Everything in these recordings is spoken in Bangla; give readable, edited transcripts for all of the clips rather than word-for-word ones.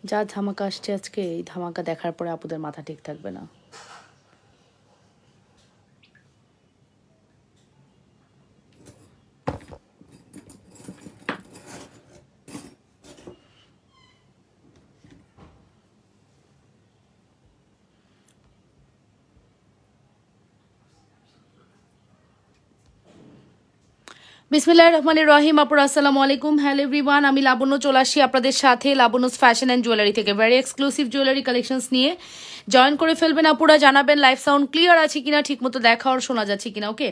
যা ধামাকা আসছে আজকে, এই ধামাকা দেখার পরে আপুদের মাথা ঠিক থাকবে না। বিসমিল্লাহির রহমানির রহিম। আপুরা আসসালামু আলাইকুম। হ্যালো এভরিওয়ান, আমি লাবণ্য চলে আসি আপনাদের সাথে লাবণ্যস ফ্যাশন অ্যান্ড জুয়েলারি থেকে ভেরি এক্সক্লুসিভ জুয়েলারি কালেকশনস নিয়ে। জয়েন করে ফেলবেন আপুরা, জানাবেন লাইভ সাউন্ড ক্লিয়ার আছে কিনা, ঠিকমতো দেখা আর শোনা যাচ্ছে কিনা, ওকে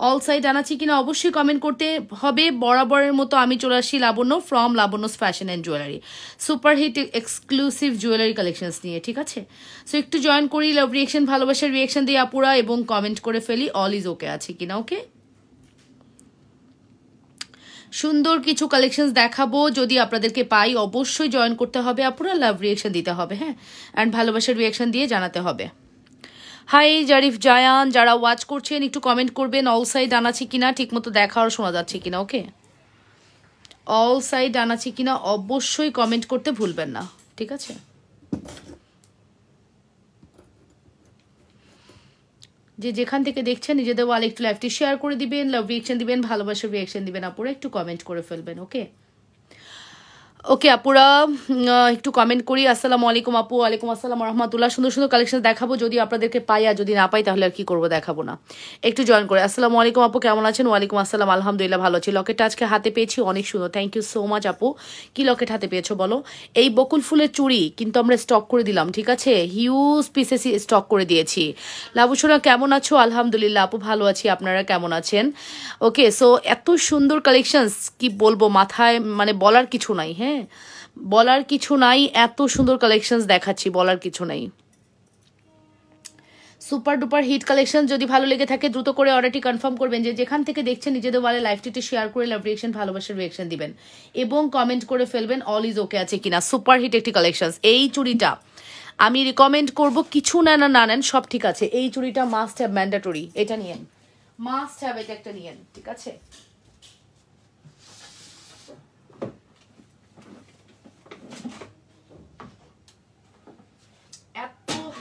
অল সাইড আনাচ্ছি কিনা অবশ্যই কমেন্ট করতে হবে। বরাবরের মতো আমি চলে আসি Labanya from Labanya's fashion and jewellery, super hit exclusive jewellery collections নিয়ে, ঠিক আছে। সো একটু জয়েন করি, লাভ রিয়েকশন ভালোবাসার রিয়েকশন দিয়ে আপুরা, এবং কমেন্ট করে ফেলি অল ইজ ওকে আছে কিনা, ওকে। সুন্দর কিছু কালেকশনস দেখাবো, যদি আপনাদেরকে পাই অবশ্যই জয়েন করতে হবে আপুরা, লাভ রিয়েকশন দিতে হবে, হ্যাঁ, অ্যান্ড ভালোবাসার রিয়েকশন দিয়ে জানাতে হবে। হাই জারিফ জায়ান, যারা ওয়াচ করছেন একটু কমেন্ট করবেন অল সাইড আনাচ্ছি কিনা, ঠিকমতো দেখা আর শোনা যাচ্ছে কিনা, ওকে অল সাইড আনাচ্ছি কিনা অবশ্যই কমেন্ট করতে ভুলবেন না, ঠিক আছে। যে যেখান থেকে দেখছেন নিজেদের ওয়ালে একটু লাইভটি শেয়ার করে দিবেন, লাভ রিয়েকশন দিবেন, ভালোবাসার রিয়েকশন দিবেন আপুরা, একটু কমেন্ট করে ফেলবেন, ওকে ওকে আপুরা। একটু কমেন্ট করি। আসসালামু আলাইকুম আপু। ওয়ালাইকুম আসসালাম রহমতুল্লাহ। সুন্দর সুন্দর কালেকশন দেখাবো, যদি আপনাদেরকে পাই, আর যদি না পাই তাহলে আর কি করবো, দেখাবো না। একটু জয়েন করে। আসসালামু আলাইকুম আপু, কেমন আছেন? ওয়ালাইকুম আসসালাম, আলহামদুলিল্লাহ ভালো আছি। লকেটটা আজকে হাতে পেয়েছি, অনেক সুন্দর, থ্যাংক ইউ সো মাচ আপু। কি লকেট হাতে পেয়েছো বলো? এই বকুল ফুলের চুড়ি কিন্তু আমরা স্টক করে দিলাম, ঠিক আছে, হিউজ পিসেস স্টক করে দিয়েছি। লাবুসোনা কেমন আছো? আলহামদুলিল্লাহ আপু ভালো আছি, আপনারা কেমন আছেন? ওকে, সো এত সুন্দর কালেকশনস কি বলবো, মাথায় মানে বলার কিছু নাই, হ্যাঁ বলার কিছু নাই, এত সুন্দর কালেকশনস দেখাচ্ছি, বলার কিছু নাই। সুপার ডুপার হিট কালেকশন, যদি ভালো লেগে থাকে দ্রুত করে অর্ডারটি কনফার্ম করবেন। যে যেখান থেকে দেখছেন নিজেদের ওয়ালে লাইভটিতে শেয়ার করে লাভ রিয়েকশন ভালোবাসার রিয়েকশন দিবেন, এবং কমেন্ট করে ফেলবেন অল ইজ ওকে আছে কিনা। সুপার হিট একটি কালেকশনস। এই চুড়িটা আমি রিকমেন্ড করব, কিছু না নেন সব ঠিক আছে, এই চুড়িটা মাস্ট হ্যাভ, ম্যান্ডেটরি, এটা নিয়েন, মাস্ট হ্যাভ, এটা একটা নিয়েন, ঠিক আছে।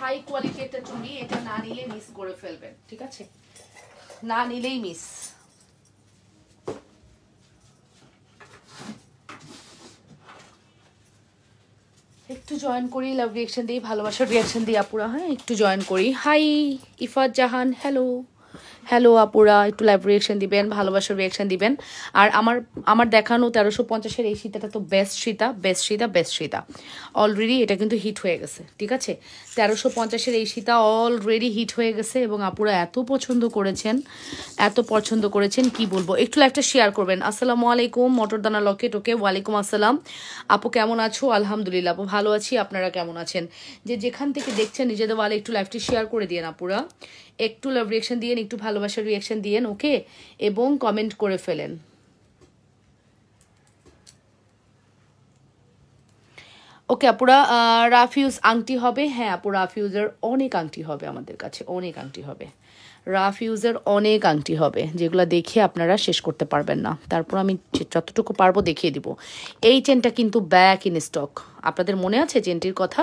হাই কোয়ালিটি একটা চুড়ি, এটা না নিলে মিস করে ফেলবেন, ঠিক আছে, না নিলেই মিস। একটু জয়েন করি, লাভ রিয়েকশন দিই, ভালোবাসার রিয়েকশন দিই আপুরা, হ্যাঁ একটু জয়েন করি। হাই ইফাত জাহান, হ্যালো হ্যালো আপুরা, একটু লাইভ রিয়েকশন দিবেন, ভালোবাসার রিয়েকশন দিবেন। আর আমার দেখানো 1350-এর এই সীতাটা তো best Sita, best Sita, best Sita, already এটা কিন্তু হিট হয়ে গেছে, ঠিক আছে। 1350-এর এই সীতা অলরেডি হিট হয়ে গেছে, এবং আপুরা এত পছন্দ করেছেন, এত পছন্দ করেছেন কি বলবো। একটু লাইভটা শেয়ার করবেন। আসসালামু আলাইকুম মটরদানা লকেট, ওকে ওয়ালাইকুম আসসালাম আপু, কেমন আছো? আলহামদুলিল্লাহ আপু ভালো আছি, আপনারা কেমন আছেন? যে যেখান থেকে দেখছেন নিজেদের ওয়ালে একটু লাইভটি শেয়ার করে দিয়েন আপুরা, একটু লাভ রিয়েকশন দিয়েন, একটু ভালোবাসার রিয়েকশন দিয়েন, ওকে, এবং কমেন্ট করে ফেলেন। ওকে আপুরা, রাফিউজ আংটি হবে? হ্যাঁ আপু, রাফিউজের অনেক আংটি হবে আমাদের কাছে, অনেক আংটি হবে, রাফিউজের অনেক আংটি হবে, যেগুলো দেখে আপনারা শেষ করতে পারবেন না। তারপর আমি যতটুকু পারবো দেখিয়ে দিব। এই চেনটা কিন্তু ব্যাক ইন স্টক, আপনাদের মনে আছে চেনটির কথা?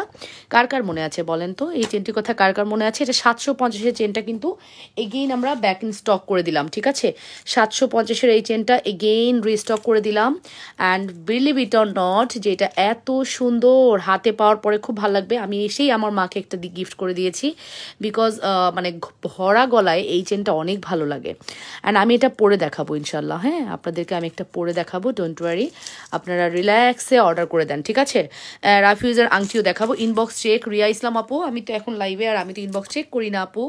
কার কার মনে আছে বলেন তো, এই চেনটির কথা কার কার মনে আছে? এটা 750-এর চেনটা কিন্তু এগেইন আমরা ব্যাক ইন স্টক করে দিলাম, ঠিক আছে। 750-এর এই চেনটা এগেইন রিস্টক করে দিলাম, and believe it or not, যে এটা এত সুন্দর, হাতে পাওয়ার পরে খুব ভালো লাগবে। আমি এসেই আমার মাকে একটা গিফট করে দিয়েছি, বিকজ মানে ভরা গলায় এই চেনটা অনেক ভালো লাগে। অ্যান্ড আমি এটা পরে দেখাবো ইনশাল্লাহ, হ্যাঁ আপনাদেরকে আমি একটা পরে দেখাবো, ডোন্ট ওয়ারি, আপনারা রিল্যাক্সে অর্ডার করে দেন, ঠিক আছে। রাফিউজের আংটিও দেখাবো। ইনবক্স চেক, রিয়া ইসলাম আপু, আমি তো এখন লাইভে, আর আমি তো ইনবক্স চেক করি না আপু,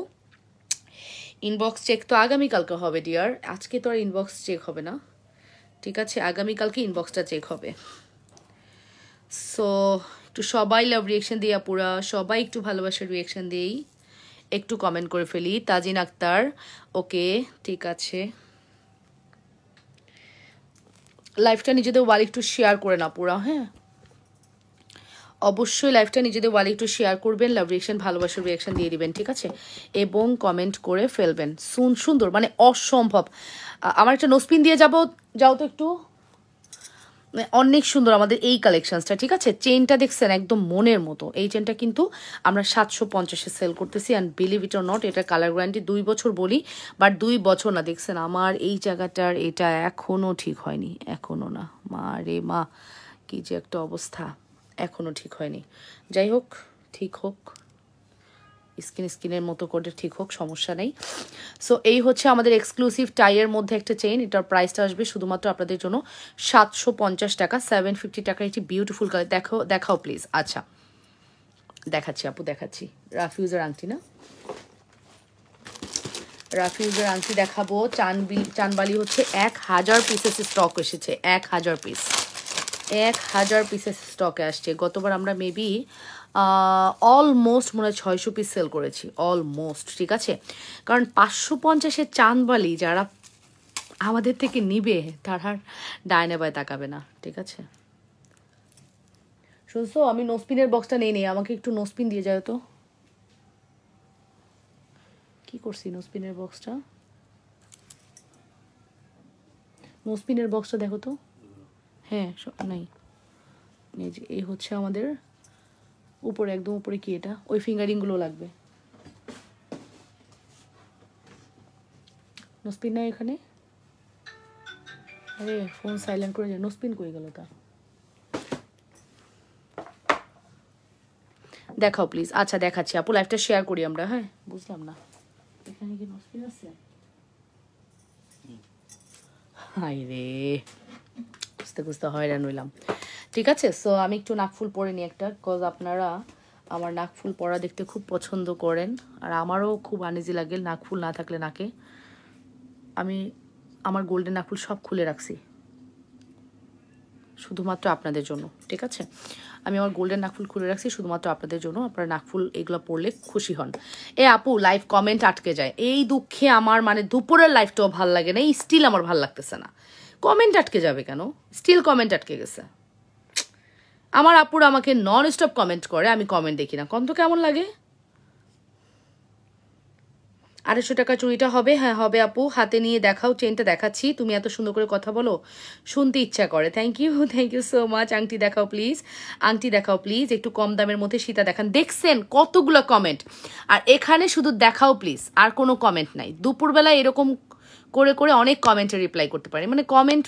ইনবক্স চেক তো আগামীকালকে হবে ডিয়ার, আজকে তো আর ইনবক্স চেক হবে না, ঠিক আছে, আগামীকালকে ইনবক্সটা চেক হবে। সো একটু সবাই লাভ রিয়েকশন দিয়ে আপুরা, সবাই একটু ভালোবাসার রিয়েকশন দিই, একটু কমেন্ট করে ফেলি। তাজিন আক্তার, ওকে ঠিক আছে। লাইভটা নিজেদের ওয়ালে একটু শেয়ার করে না পুরা, হ্যাঁ অবশ্যই লাইভটা নিজেদের ওয়ালে একটু শেয়ার করবেন, লাভ রিয়েকশন ভালোবাসার রিয়েকশন দিয়ে দিবেন, ঠিক আছে, এবং কমেন্ট করে ফেলবেন। সুন্দর মানে অসম্ভব। আমার একটা নোসপিন দিয়ে যাও তো একটু, অনেক সুন্দর আমাদের এই কালেকশনসটা, ঠিক আছে? চেনটা দেখছেন একদম মনের মতো। এই চেনটা কিন্তু আমরা 750-এ সেল করতেছি। And believe it or not, এটা কালার গ্যারান্টি 2 বছর বলি, বাট 2 বছর না। দেখছেন আমার এই জায়গাটার এটা এখনও ঠিক হয়নি, এখনও না। মা রে মা, কি যে একটা অবস্থা, এখনও ঠিক হয়নি। যাই হোক, ঠিক হোক, স্কিনের মতো করে ঠিক হোক, সমস্যা নেই। সো এই হচ্ছে আমাদের এক্সক্লুসিভ টাইয়ের মধ্যে একটা চেইন। এটার প্রাইসটা আসবে শুধুমাত্র আপনাদের জন্য 750 টাকা, 750 টাকার একটি বিউটিফুল কালার। দেখাও প্লিজ। আচ্ছা দেখাচ্ছি আপু, দেখাচ্ছি। রাফিউজের আংটি না, রাফিউজের আংটি দেখাবো। চানবালি হচ্ছে 1000 পিসেস স্টক এসেছে, 1000 পিস, 1000 পিসেস স্টকে আসছে। গতবার আমরা মেবি অলমোস্ট মনে হয় 600 পিস সেল করেছি, অলমোস্ট, ঠিক আছে? কারণ 550-এর চানবালি যারা আমাদের থেকে নিবে তারা ডাইনে বাই তাকাবে না, ঠিক আছে? শুনছো, আমি নোসপিনের বক্সটা নেই, আমাকে একটু নোসপিন দিয়ে যায় তো। কি করছি নোসপিনের বক্সটা? নোসপিনের বক্সটা দেখো তো। হ্যাঁ নাই, এই হচ্ছে আমাদের উপরে, একদম উপরে। কি এটা? ওই ফিঙ্গারিংগুলো লাগবে। নোসপিন নাই এখানে। আরে ফোন সাইলেন্ট করে যায়, নোসপিন কই গেল তা? দেখাও প্লিজ। আচ্ছা দেখাচ্ছি আপু, লাইভটা শেয়ার করি আমরা। হ্যাঁ বুঝলাম না, এখানে কি নোসপিন আছে? হাই রে, বুঝতে বুঝতে হয়রান হইলাম। ঠিক আছে, সো আমি একটু নাকফুল পরে নিই একটা, বিকজ আপনারা আমার নাকফুল পরা দেখতে খুব পছন্দ করেন, আর আমারও খুব আনইজি লাগে নাকফুল না থাকলে নাকে। আমি আমার গোল্ডেন নাকফুল সব খুলে রাখছি শুধুমাত্র আপনাদের জন্য, ঠিক আছে? আমি আমার গোল্ডেন নাকফুল খুলে রাখছি শুধুমাত্র আপনাদের জন্য। আপনারা নাকফুল এগুলো পরলে খুশি হন। এ আপু, লাইভ কমেন্ট আটকে যায়, এই দুঃখে আমার মানে দুপুরের লাইভটাও ভাল লাগে না, এই স্টিল আমার ভাল লাগতেছে না। কমেন্ট আটকে যাবে কেন? স্টিল কমেন্ট আটকে গেছে। আমার আপুরা আমাকে নন স্টপ কমেন্ট করে, আমি কমেন্ট দেখি না, কম তো কেমন লাগে? 250 টাকা চুড়িটা হবে? হ্যাঁ হবে আপু, হাতে নিয়ে দেখাও। চেনটা দেখাচ্ছি, তুমি এত সুন্দর করে কথা বলো, শুনতে ইচ্ছা করে। Thank you so much. আংটি দেখাও প্লিজ, আংটি দেখাও প্লিজ। একটু কম দামের মধ্যে সীতা দেখান। দেখছেন কতগুলো কমেন্ট, আর এখানে শুধু দেখাও প্লিজ, আর কোনো কমেন্ট নাই। দুপুরবেলা এরকম করে করে অনেক কমেন্টে রিপ্লাই করতে পারি, মানে কমেন্ট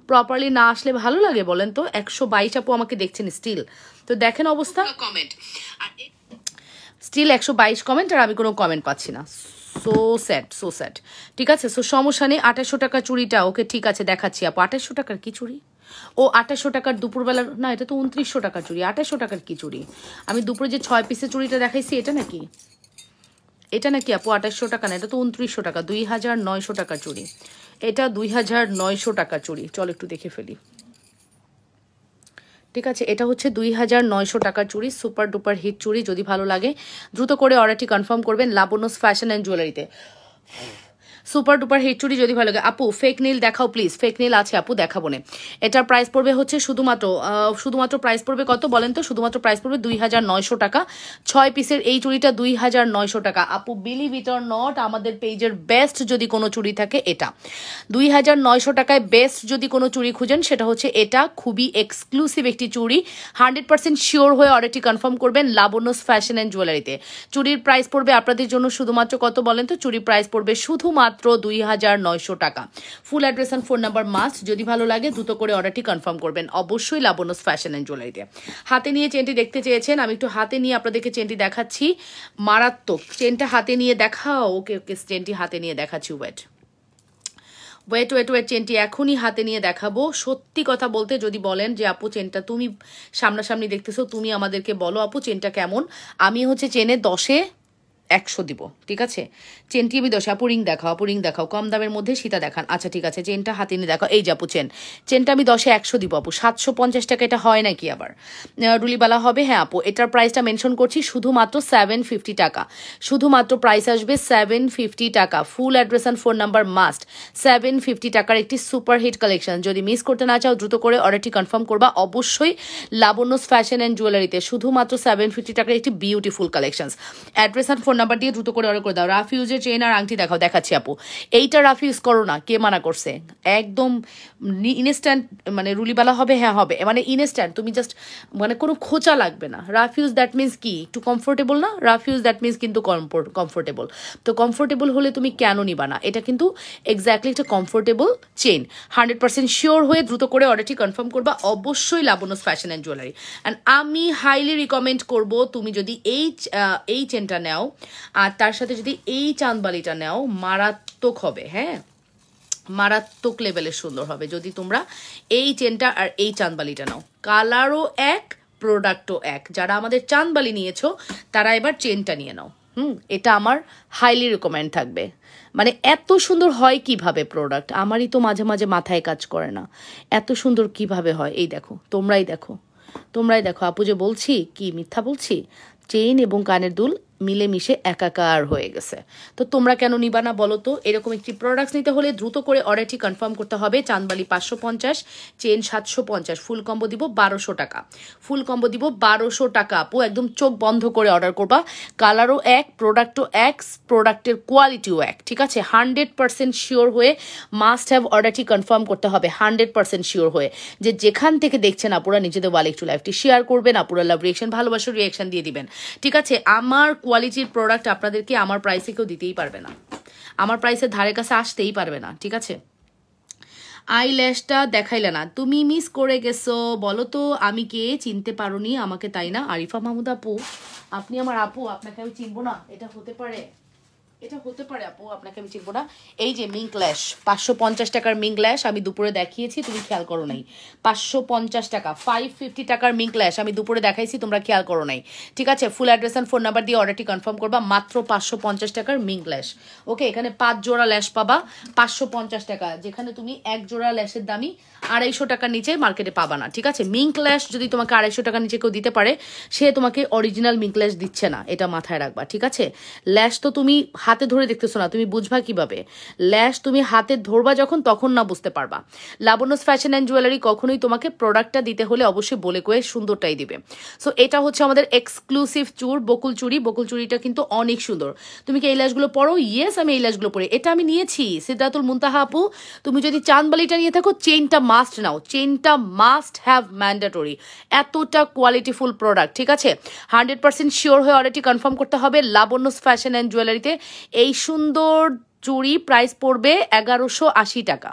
প্রপারলি না আসলে ভালো লাগে বলেন তো? 122 আপু আমাকে দেখছেন স্টিল, তো দেখেন অবস্থা। কমেন্ট স্টিল 122 কমেন্ট, আর আমি কোনো কমেন্ট পাচ্ছি না। So sad, so sad. ঠিক আছে, সো সমস্যা নেই। 2800 টাকা চুড়িটা ওকে, ঠিক আছে দেখাচ্ছি আপু। 2800 টাকার কি চুড়ি? ও 2800 টাকার দুপুরবেলার না, এটা তো 2900 টাকার চুড়ি। 2800 টাকার কি চুড়ি? আমি দুপুরে যে 6 পিসের চুড়িটা দেখাইছি এটা নাকি? এটা নাকি আপু 2800 টাকা না, এটা তো 2900 টাকা। 2900 টাকার চুড়ি এটা, 2900 টাকার চুড়ি। চল একটু দেখে ফেলি। ঠিক আছে, এটা হচ্ছে 2900 টাকার চুড়ি, সুপার ডুপার হিট চুড়ি। যদি ভালো লাগে দ্রুত করে অর্ডারটি কনফার্ম করবেন লাবণ্যস ফ্যাশন অ্যান্ড জুয়েলারিতে। সুপার ডুপার হিট চুড়ি যদি ভালো লাগে। আপু ফেক নীল দেখাও প্লিজ। ফেক নীল আছে আপু, দেখাবো না। এটার প্রাইস পড়বে হচ্ছে শুধুমাত্র প্রাইস পড়বে কত বলেন তো? শুধুমাত্র প্রাইস পড়বে 2900 টাকা। 6 পিসের এই চুড়িটা 2900 টাকা। আপু বিলিভ ইট অর নট, আমাদের পেজের বেস্ট যদি কোনো চুড়ি থাকে এটা 2900 টাকায়। বেস্ট যদি কোনো চুড়ি খুঁজেন সেটা হচ্ছে এটা, খুবই এক্সক্লুসিভ একটি চুড়ি। 100% শিওর হয়ে অর্ডারটি কনফার্ম করবেন লাবণ্যস ফ্যাশন অ্যান্ড জুয়েলারিতে। চুড়ির প্রাইস পড়বে আপনাদের জন্য শুধুমাত্র কত বলেন তো? চুড়ির প্রাইস পড়বে শুধুমাত্র 2900 টাকা। Full address and phone number must. যদি ভালো লাগে দ্রুত করে অর্ডারটি কনফার্ম করবেন অবশ্যই লাবণ্যস ফ্যাশন অ্যান্ড জুয়েলারিতে। হাতে নিয়ে চেনটি দেখতে চেয়েছেন, আমি একটু হাতে নিয়ে আপনাদেরকে চেনটি দেখাচ্ছি। মারাত্মক চেনটা হাতে নিয়ে দেখাও। ওকে ওকে, চেনটি হাতে নিয়ে দেখাচ্ছি। ওয়েট চেনটি এখনই হাতে নিয়ে দেখাবো। সত্যি কথা বলতে যদি বলেন যে আপু চেনটা তুমি সামনাসামনি দেখতেছো, তুমি আমাদেরকে বলো আপু চেনটা কেমন। আমি হচ্ছে চেনে 10-এ 100 দিব, ঠিক আছে? চেনটি আমি 10। আপু রিং দেখাও, আপু রিং দেখাও, কম দামের মধ্যে সীতা দেখান। আচ্ছা ঠিক আছে, চেনটা হাতে নিয়ে দেখাও। এই যে আপু চেনটা আমি 10-এ 100 দিব আপু। 750 টাকা, এটা হয় নাকি আবার? রুলিবালা হবে? হ্যাঁ আপু, এটার প্রাইসটা মেনশন করছি শুধুমাত্র 750 টাকা। শুধুমাত্র প্রাইস আসবে 750 টাকা। Full address and phone number must. 750 টাকার একটি সুপার হিট কালেকশন। যদি মিস করতে না চাও দ্রুত করে অর্ডারটি কনফার্ম করবা অবশ্যই লাবণ্যস ফ্যাশন অ্যান্ড জুয়েলারিতে। শুধুমাত্র 750 টাকার একটি beautiful collection. Address and phone number দিয়ে দ্রুত করে অর্ডার করে দাও। রাফিউজের চেন আর আংটি দেখাও, দেখাচ্ছি আপু। এইটা রাফিউজ করো না, কে মানা করছে? একদম ইনস্ট্যান্ট, মানে রুলিবালা হবে, হ্যাঁ হবে, মানে ইনস্ট্যান্ট, তুমি জাস্ট মানে কোনো খোঁচা লাগবে না। রাফিউজ দ্যাট মিনস কি, একটু কমফোর্টেবল না? রাফিউজ দ্যাট মিনস কিন্তু কমফোর্টেবল। তো কমফোর্টেবল হলে তুমি কেন নিবা না? এটা কিন্তু এক্স্যাক্টলি একটা কমফোর্টেবল চেন। 100% শিওর হয়ে দ্রুত করে অর্ডারটি কনফার্ম করবা অবশ্যই Labanya's fashion and jewellery. And আমি হাইলি রিকমেন্ড করব, তুমি যদি এই চেনটা নাও আর তার সাথে যদি এই চাঁদবালিটা নাও, মারাত্মক হবে। হ্যাঁ, মারাত্মক লেভেলের সুন্দর হবে যদি তোমরা এই চেনটা আর এই চাঁদবালিটা নাও। কালারও এক, প্রোডাক্টও এক। যারা আমাদের চাঁদবালি নিয়েছো তারা এবার চেনটা নিয়ে নাও। এটা আমার হাইলি রিকমেন্ড থাকবে। মানে এত সুন্দর হয় কিভাবে প্রোডাক্ট, আমারই তো মাঝে মাঝে মাথায় কাজ করে না, এত সুন্দর কিভাবে হয়। এই দেখো, তোমরাই দেখো, তোমরাই দেখো। আপু যে বলছি কি মিথ্যা বলছি? চেইন এবং কানের দুল মিলেমিশে একাকার হয়ে গেছে। তো তোমরা কেন নিবা না বলো তো? এরকম একটি প্রোডাক্টস নিতে হলে দ্রুত করে অর্ডারটি কনফার্ম করতে হবে। চাঁদবালি 550, চেন 750, ফুল কম্বো দিব 1200 টাকা, ফুল কম্বো দিব 1200 টাকা। আপু একদম চোখ বন্ধ করে অর্ডার করবা। কালারও এক, প্রোডাক্টও এক, প্রোডাক্টের কোয়ালিটিও এক। ঠিক আছে, 100% শিওর হয়ে মাস্ট হ্যাভ অর্ডারটি কনফার্ম করতে হবে। 100% শিওর হয়ে যে যেখান থেকে দেখছেন আপুরা নিজেদের ওয়ালে একটু লাইভটি শেয়ার করবেন, আপুরা লাভ রিয়েকশন, ভালোবাসার রিয়েকশন দিয়ে দিবেন। ঠিক আছে, আমার কোয়ালিটির প্রোডাক্ট আপনাদেরকে আমার প্রাইসে কেউ দিতেই পারবে না, আমার প্রাইসের ধারে কাছে আসতেই পারবে না। ঠিক আছে, আই ল্যাশটা দেখাইলে না, তুমি মিস করে গেছো। বলো তো আমি কে, চিনতে পারোনি আমাকে তাই না? আরিফা মাহমুদ আপু, আপনি আমার আপু, আপনাকে আমি চিনবো না? এটা হতে পারে, এটা হতে পারে আপু, আপনাকে আমি চিনবো না? এই যে মিঙ্ক ল্যাশ, 550 টাকার মিঙ্ক ল্যাশ আমি দুপুরে দেখিয়েছি, তুমি খেয়াল করো নাই। 550 টাকা, 550 টাকার মিঙ্ক ল্যাশ আমি দুপুরে দেখাইছি, তোমরা খেয়াল করো নাই। ঠিক আছে, ফুল অ্যাড্রেস অ্যান্ড ফোন নাম্বার দিয়ে অর্ডারটি কনফার্ম করবা। মাত্র 550 টাকার মিঙ্ক ল্যাশ। ওকে, এখানে 5 জোড়া ল্যাশ পাবা 550 টাকা, যেখানে তুমি 1 জোড়া ল্যাশের দামই 250 টাকার নিচে মার্কেটে পাবা না। ঠিক আছে, মিঙ্ক ল্যাশ যদি তোমাকে 250 টাকার নিচে কেউ দিতে পারে, সে তোমাকে অরিজিনাল মিঙ্ক ল্যাশ দিচ্ছে না, এটা মাথায় রাখবা। ঠিক আছে, ল্যাশ তো তুমি হাতে ধরে দেখতেছো না, তুমি বুঝবা কিভাবে? ল্যাশ তুমি হাতে ধরবা যখন, তখন না বুঝতে পারবা। লাবণ্যস ফ্যাশন অ্যান্ড জুয়েলারি কখনোই তোমাকে প্রোডাক্টটা দিতে হলে অবশ্যই বলে কয়ে সুন্দরটাই দিবে। সো এটা হচ্ছে আমাদের এক্সক্লুসিভ চুর, বকুল চুড়ি। বকুল চুড়িটা কিন্তু অনেক সুন্দর। তুমি কি এই ল্যাশগুলো পরো? ইয়েস, আমি এই ল্যাশগুলো পরি। এটা আমি নিয়েছি সিদ্ধাতুল মুনতাহা আপু। তুমি যদি চাঁদবালিটা নিয়ে থাকো, চেইনটা মাস্ট নাও, চেইনটা মাস্ট হ্যাভ ম্যান্ডেটরি। এতটা কোয়ালিটিফুল প্রোডাক্ট। ঠিক আছে, 100% শিওর হয়ে অর্ডারটি কনফার্ম করতে হবে লাবণ্যস ফ্যাশন অ্যান্ড জুয়েলারিতে। এই সুন্দর চুড়ি প্রাইস পড়বে 1180 টাকা।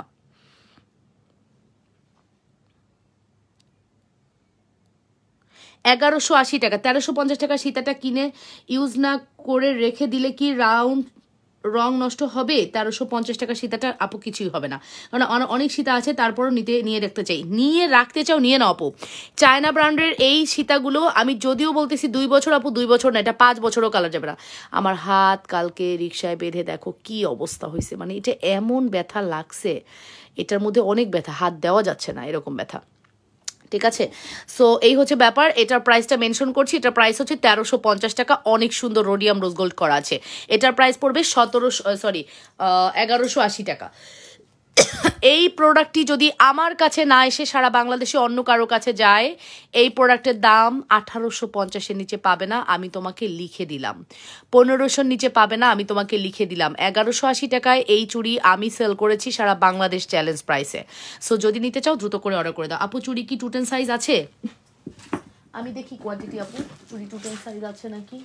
1180 টাকা। 1350 টাকা সীতাটা কিনে ইউজ না করে রেখে দিলে কি রং নষ্ট হবে? 1350 টাকা সীতাটা আপু কিছুই হবে না, কারণ অনেক সীতা আছে, তারপরও নিয়ে রাখতে চাই, নিয়ে রাখতে চাও নিয়ে নাও আপু। চায়না ব্র্যান্ডের এই সীতাগুলো আমি যদিও বলতেছি 2 বছর আপু, 2 বছর না, এটা 5 বছরও কালার যাবে না। আমার হাত কালকে রিক্সায় বেঁধে দেখো কি অবস্থা হয়েছে, মানে এটা এমন ব্যথা লাগছে, এটার মধ্যে অনেক ব্যথা, হাত দেওয়া যাচ্ছে না, এরকম ব্যথা। ঠিক আছে, সো এই হচ্ছে ব্যাপার। এটার প্রাইসটা মেনশন করছি, এটার প্রাইস হচ্ছে 1350 টাকা। অনেক সুন্দর রোডিয়াম রোজ গোল্ড করা আছে। এটার প্রাইস পড়বে 1180 টাকা। এই প্রোডাক্টটি যদি আমার কাছে না এসে সারা বাংলাদেশে অন্য কারো কাছে যায়, এই প্রোডাক্টের দাম 1850-এর নিচে পাবে না, আমি তোমাকে লিখে দিলাম। 1500-র নিচে পাবে না, আমি তোমাকে লিখে দিলাম। 1180 টাকায় এই চুড়ি আমি সেল করেছি সারা বাংলাদেশ চ্যালেঞ্জ প্রাইসে। সো যদি নিতে চাও দ্রুত করে অর্ডার করে দাও। আপু চুড়ি কি 210 সাইজ আছে? আমি দেখি কোয়ান্টিটি আপু, চুড়ি 210 সাইজ আছে নাকি।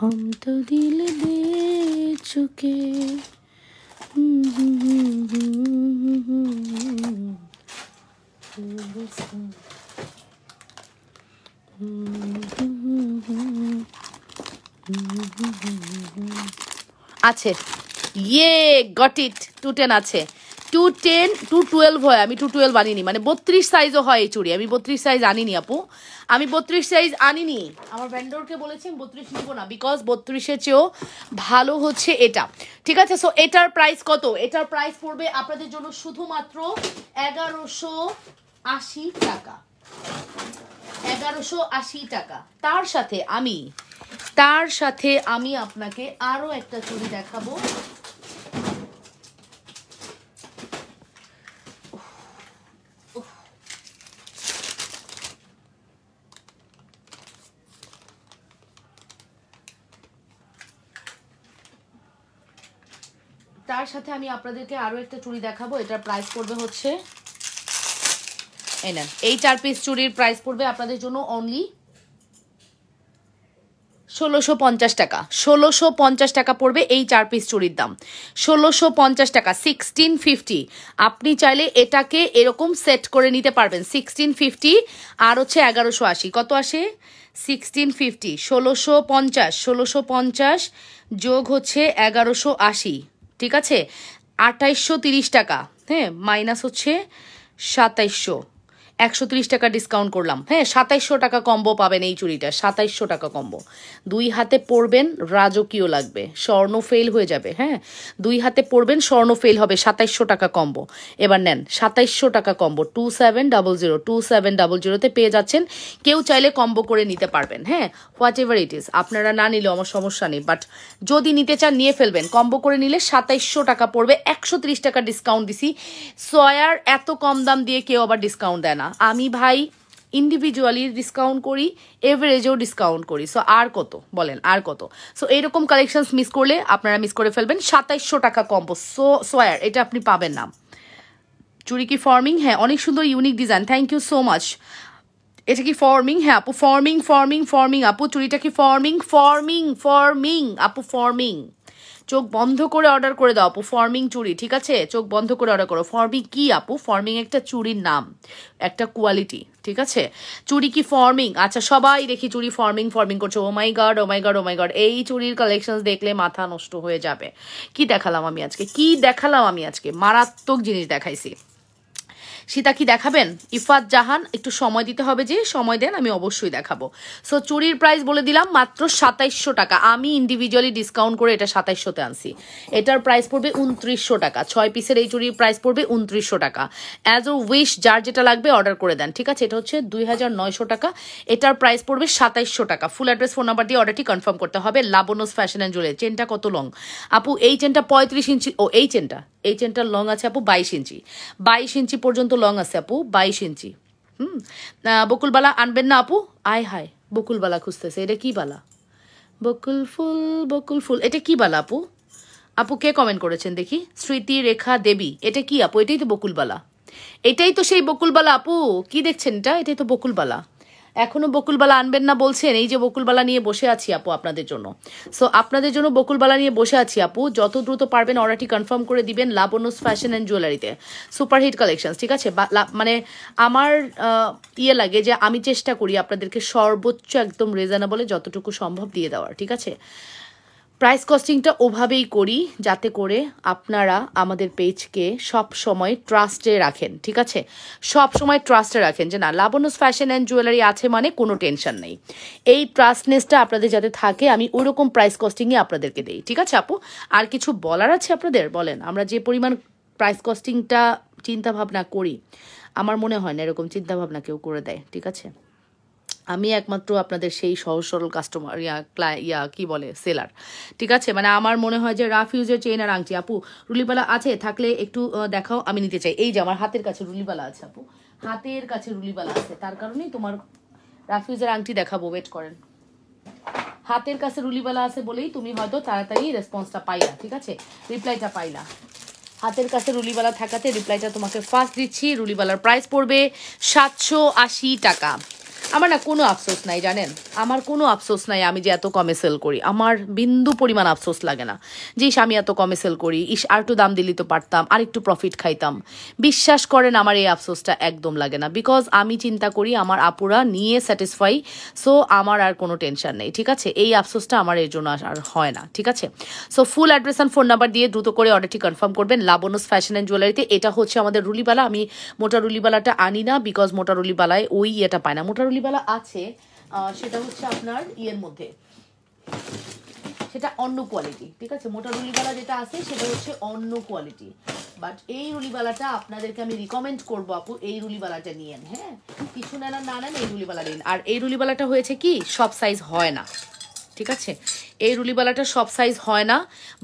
हम तो दिल दे चुके আছে, ইয়ে গট ইট। 210 আছে, 210 212 হয়, আমি 212 আনিনি, মানে 32 সাইজও হয় এই চুড়ি। আমি 32 সাইজ আনিনি আপু, আমি 32 সাইজ আনিনি। আমার ভেন্ডরকে বলেছি 32 নিব না, বিকজ 32-এর চেয়েও ভালো হচ্ছে এটা। ঠিক আছে, সো এটার প্রাইস কত? এটার প্রাইস পড়বে আপনাদের জন্য শুধুমাত্র 1180 টাকা। 1180 টাকা। তার সাথে আমি আপনাকে আরো একটা চুড়ি দেখাবো। তার সাথে আমি আপনাদেরকে আরও একটা চুড়ি দেখাবো, এটার প্রাইস পড়বে হচ্ছে এই নেন, এই 4 পিস চুড়ির প্রাইস পড়বে আপনাদের জন্য অনলি 1650 টাকা। 1650 টাকা পড়বে এই 4 পিস চুড়ির দাম, 1650 টাকা, 1650। আপনি চাইলে এটাকে এরকম সেট করে নিতে পারবেন, 1650 আর হচ্ছে 1180। কত আসে? 1650, 1650, 1650 যোগ হচ্ছে 1180, ঠিক আছে, 2830 টাকা। হ্যাঁ, মাইনাস হচ্ছে 2700, 130 টাকা ডিসকাউন্ট করলাম। হ্যাঁ, 2700 টাকা কম্বো পাবেন এই চুড়িটা, 2700 টাকা কম্বো। 2 হাতে পরবেন, রাজকীয় লাগবে, স্বর্ণ ফেল হয়ে যাবে। হ্যাঁ, 2 হাতে পরবেন, স্বর্ণ ফেল হবে। 2700 টাকা কম্বো। এবার নেন 2700 টাকা কম্বো, 2700, 2700-তে পেয়ে যাচ্ছেন। কেউ চাইলে কম্বো করে নিতে পারবেন। হ্যাঁ, হোয়াট এভার ইট ইজ, আপনারা না নিলেও আমার সমস্যা নেই, বাট যদি নিতে চান নিয়ে ফেলবেন। কম্বো করে নিলে 2700 টাকা পড়বে, 130 টাকা ডিসকাউন্ট দিছি। সয়ার এত কম দাম দিয়ে কেউ আবার ডিসকাউন্ট দেয় না। আমি ভাই ইন্ডিভিজুয়ালি ডিসকাউন্ট করি, এভারেজেও ডিসকাউন্ট করি। সো আর কত বলেন, আর কত? সো এইরকম কালেকশনস মিস করলে আপনারা মিস করে ফেলবেন। 2700 টাকা কম্বো, সোয়ার, এটা আপনি পাবেন না। চুড়ি কি ফর্মিং? হ্যাঁ, অনেক সুন্দর unique design, thank you so much. এটা কি ফর্মিং? হ্যাঁ আপু, ফর্মিং ফর্মিং ফর্মিং আপু, চুড়িটা কি ফর্মিং? ফর্মিং ফর্মিং আপু, ফর্মিং। চোখ বন্ধ করে অর্ডার করে দাও আপু, ফর্মিং চুড়ি, ঠিক আছে? চোখ বন্ধ করে অর্ডার করো। ফর্মিং কি আপু? ফর্মিং একটা চুড়ির নাম, একটা কোয়ালিটি, ঠিক আছে? চুড়ি কি ফর্মিং? আচ্ছা, সবাই দেখি চুড়ি ফর্মিং ফর্মিং করছে। ও মাই গড, ও মাই গড, ও মাই গড, এই চুড়ির কালেকশন দেখলে মাথা নষ্ট হয়ে যাবে। কি দেখালাম আমি আজকে, কি দেখালাম আমি আজকে? মারাত্মক জিনিস দেখাইছি। সীতা কি দেখাবেন? ইফাত জাহান, একটু সময় দিতে হবে, যে সময় দেন, আমি অবশ্যই দেখাবো। সো চুরির প্রাইস বলে দিলাম মাত্র 2700 টাকা। আমি ইন্ডিভিজুয়ালি ডিসকাউন্ট করে এটা 2700-তে আনছি। এটার প্রাইস পড়বে 2900 টাকা। 6 পিসের এই চুরির প্রাইস পড়বে 2900 টাকা। অ্যাজ ও উইশ, যার যেটা লাগবে অর্ডার করে দেন, ঠিক আছে? এটা হচ্ছে 2900 টাকা। এটার প্রাইস পড়বে 2700 টাকা। ফুল অ্যাড্রেস, ফোন নাম্বার দিয়ে অর্ডারটি কনফার্ম করতে হবে। Labanya's fashion and jewellery. চেনটা কত লং আপু? এই চেনটা 35 ইঞ্চি। ও, এই চেনটার লং আছে আপু 22 ইঞ্চি। 22 ইঞ্চি পর্যন্ত লং আছে আপু, 22 ইঞ্চি। বকুলবালা আনবেন না আপু? আয় হায়, বকুলবালা খুঁজতেছে। এটা কি বালা? বকুল ফুল, এটা কি বালা আপু? আপু কে কমেন্ট করেছেন দেখি? স্মৃতি রেখা দেবী, এটা কি আপু? এটাই তো বকুলবালা, এটাই তো সেই বকুলবালা আপু। কি দেখছেন এটা? এটাই তো বকুলবালা। এখনো বকুলবালা আনবেন না বলছেন? এই যে বকুলবালা নিয়ে বসে আছি আপু আপনাদের জন্য। সো আপনাদের জন্য বকুলবালা নিয়ে বসে আছি আপু। যত দ্রুত পারবেন অর্ডারটি কনফার্ম করে দিবেন লাবণ্যস ফ্যাশন অ্যান্ড জুয়েলারিতে। সুপারহিট কালেকশন, ঠিক আছে? মানে আমার ইয়ে লাগে যে আমি চেষ্টা করি আপনাদেরকে সর্বোচ্চ একদম রিজনেবলে যতটুকু সম্ভব দিয়ে দেওয়ার, ঠিক আছে? প্রাইস কস্টিংটা ওভাবেই করি যাতে করে আপনারা আমাদের পেজকে সব সময় ট্রাস্টে রাখেন, ঠিক আছে? সব সময় ট্রাস্টে রাখেন যে না, লাবণ্যস ফ্যাশন অ্যান্ড জুয়েলারি আছে মানে কোনো টেনশন নেই। এই ট্রাস্টনেসটা আপনাদের যাতে থাকে, আমি ওইরকম প্রাইস কস্টিংয়ে আপনাদেরকে দেই, ঠিক আছে আপু? আর কিছু বলার আছে আপনাদের? বলেন। আমরা যে পরিমাণ প্রাইস কস্টিংটা চিন্তাভাবনা করি, আমার মনে হয় না এরকম চিন্তাভাবনা কেউ করে দেয়, ঠিক আছে? আমি একমাত্র আপনাদের সেই সহজ সরল কাস্টমার, কি বলে, সেলার, ঠিক আছে? মানে আমার মনে হয় যে রাফ ইউজের চেইন আর আংটি। আপু রুলিবালা আছে? থাকলে একটু দেখাও, আমি নিতে চাই। এই যে আমার হাতের কাছে রুলিবালা আছে আপু, হাতের কাছে রুলিবালা আছে, তার কারণেই তোমার রাফ ইউজের আংটি দেখাবো। ওয়েট করেন। হাতের কাছে রুলিবালা আছে বলেই তুমি হয়তো তাড়াতাড়ি রেসপন্সটা পাইলা, ঠিক আছে? রিপ্লাইটা পাইলা। হাতের কাছে রুলিবালা থাকাতে রিপ্লাইটা তোমাকে ফার্স্ট দিচ্ছি। রুলিবালার প্রাইস পড়বে 780 টাকা। আমার না কোনো আফসোস নাই, জানেন? আমার কোনো আফসোস নাই আমি যে এত কমে সেল করি। আমার বিন্দু পরিমাণ আফসোস লাগে না যে আমি এত কমে সেল করি, আর একটু দাম দিলেই তো পারতাম, আর একটু প্রফিট খাইতাম। বিশ্বাস করেন, আমার এই আফসোসটা একদম লাগে না। বিকজ আমি চিন্তা করি আমার আপুরা নিয়ে স্যাটিসফাই, সো আমার আর কোনো টেনশন নেই, ঠিক আছে? এই আফসোসটা আমার এর জন্য আর হয় না, ঠিক আছে? So full address and phone number দিয়ে দ্রুত করে অর্ডারটি কনফার্ম করবেন লাবণ্যস ফ্যাশন অ্যান্ড জুয়েলারিতে। এটা হচ্ছে আমাদের রুলিবালা। আমি মোটা রুলিবালাটা আনি না, বিকজ মোটা রুলিবালায় ওই এটা পায় না। মোটা রুলিবালা আছে, সেটা হচ্ছে আপনার ইয়ের মধ্যে, সেটা অন্য কোয়ালিটি, ঠিক আছে? মোটা রুলিবালা যেটা আছে সেটা হচ্ছে অন্য কোয়ালিটি। বাট এই রুলিবালাটা আপনাদেরকে আমি রিকমেন্ড করবো আপু, এই রুলিবালাটা নিয়েন। হ্যাঁ, কিছু নেন আর না নেন, এই রুলিবালা নিন। আর এই রুলিবালাটা হয়েছে কি, সব সাইজ হয় না, ঠিক আছে? এই রুলিবালাটা সব সাইজ হয় না।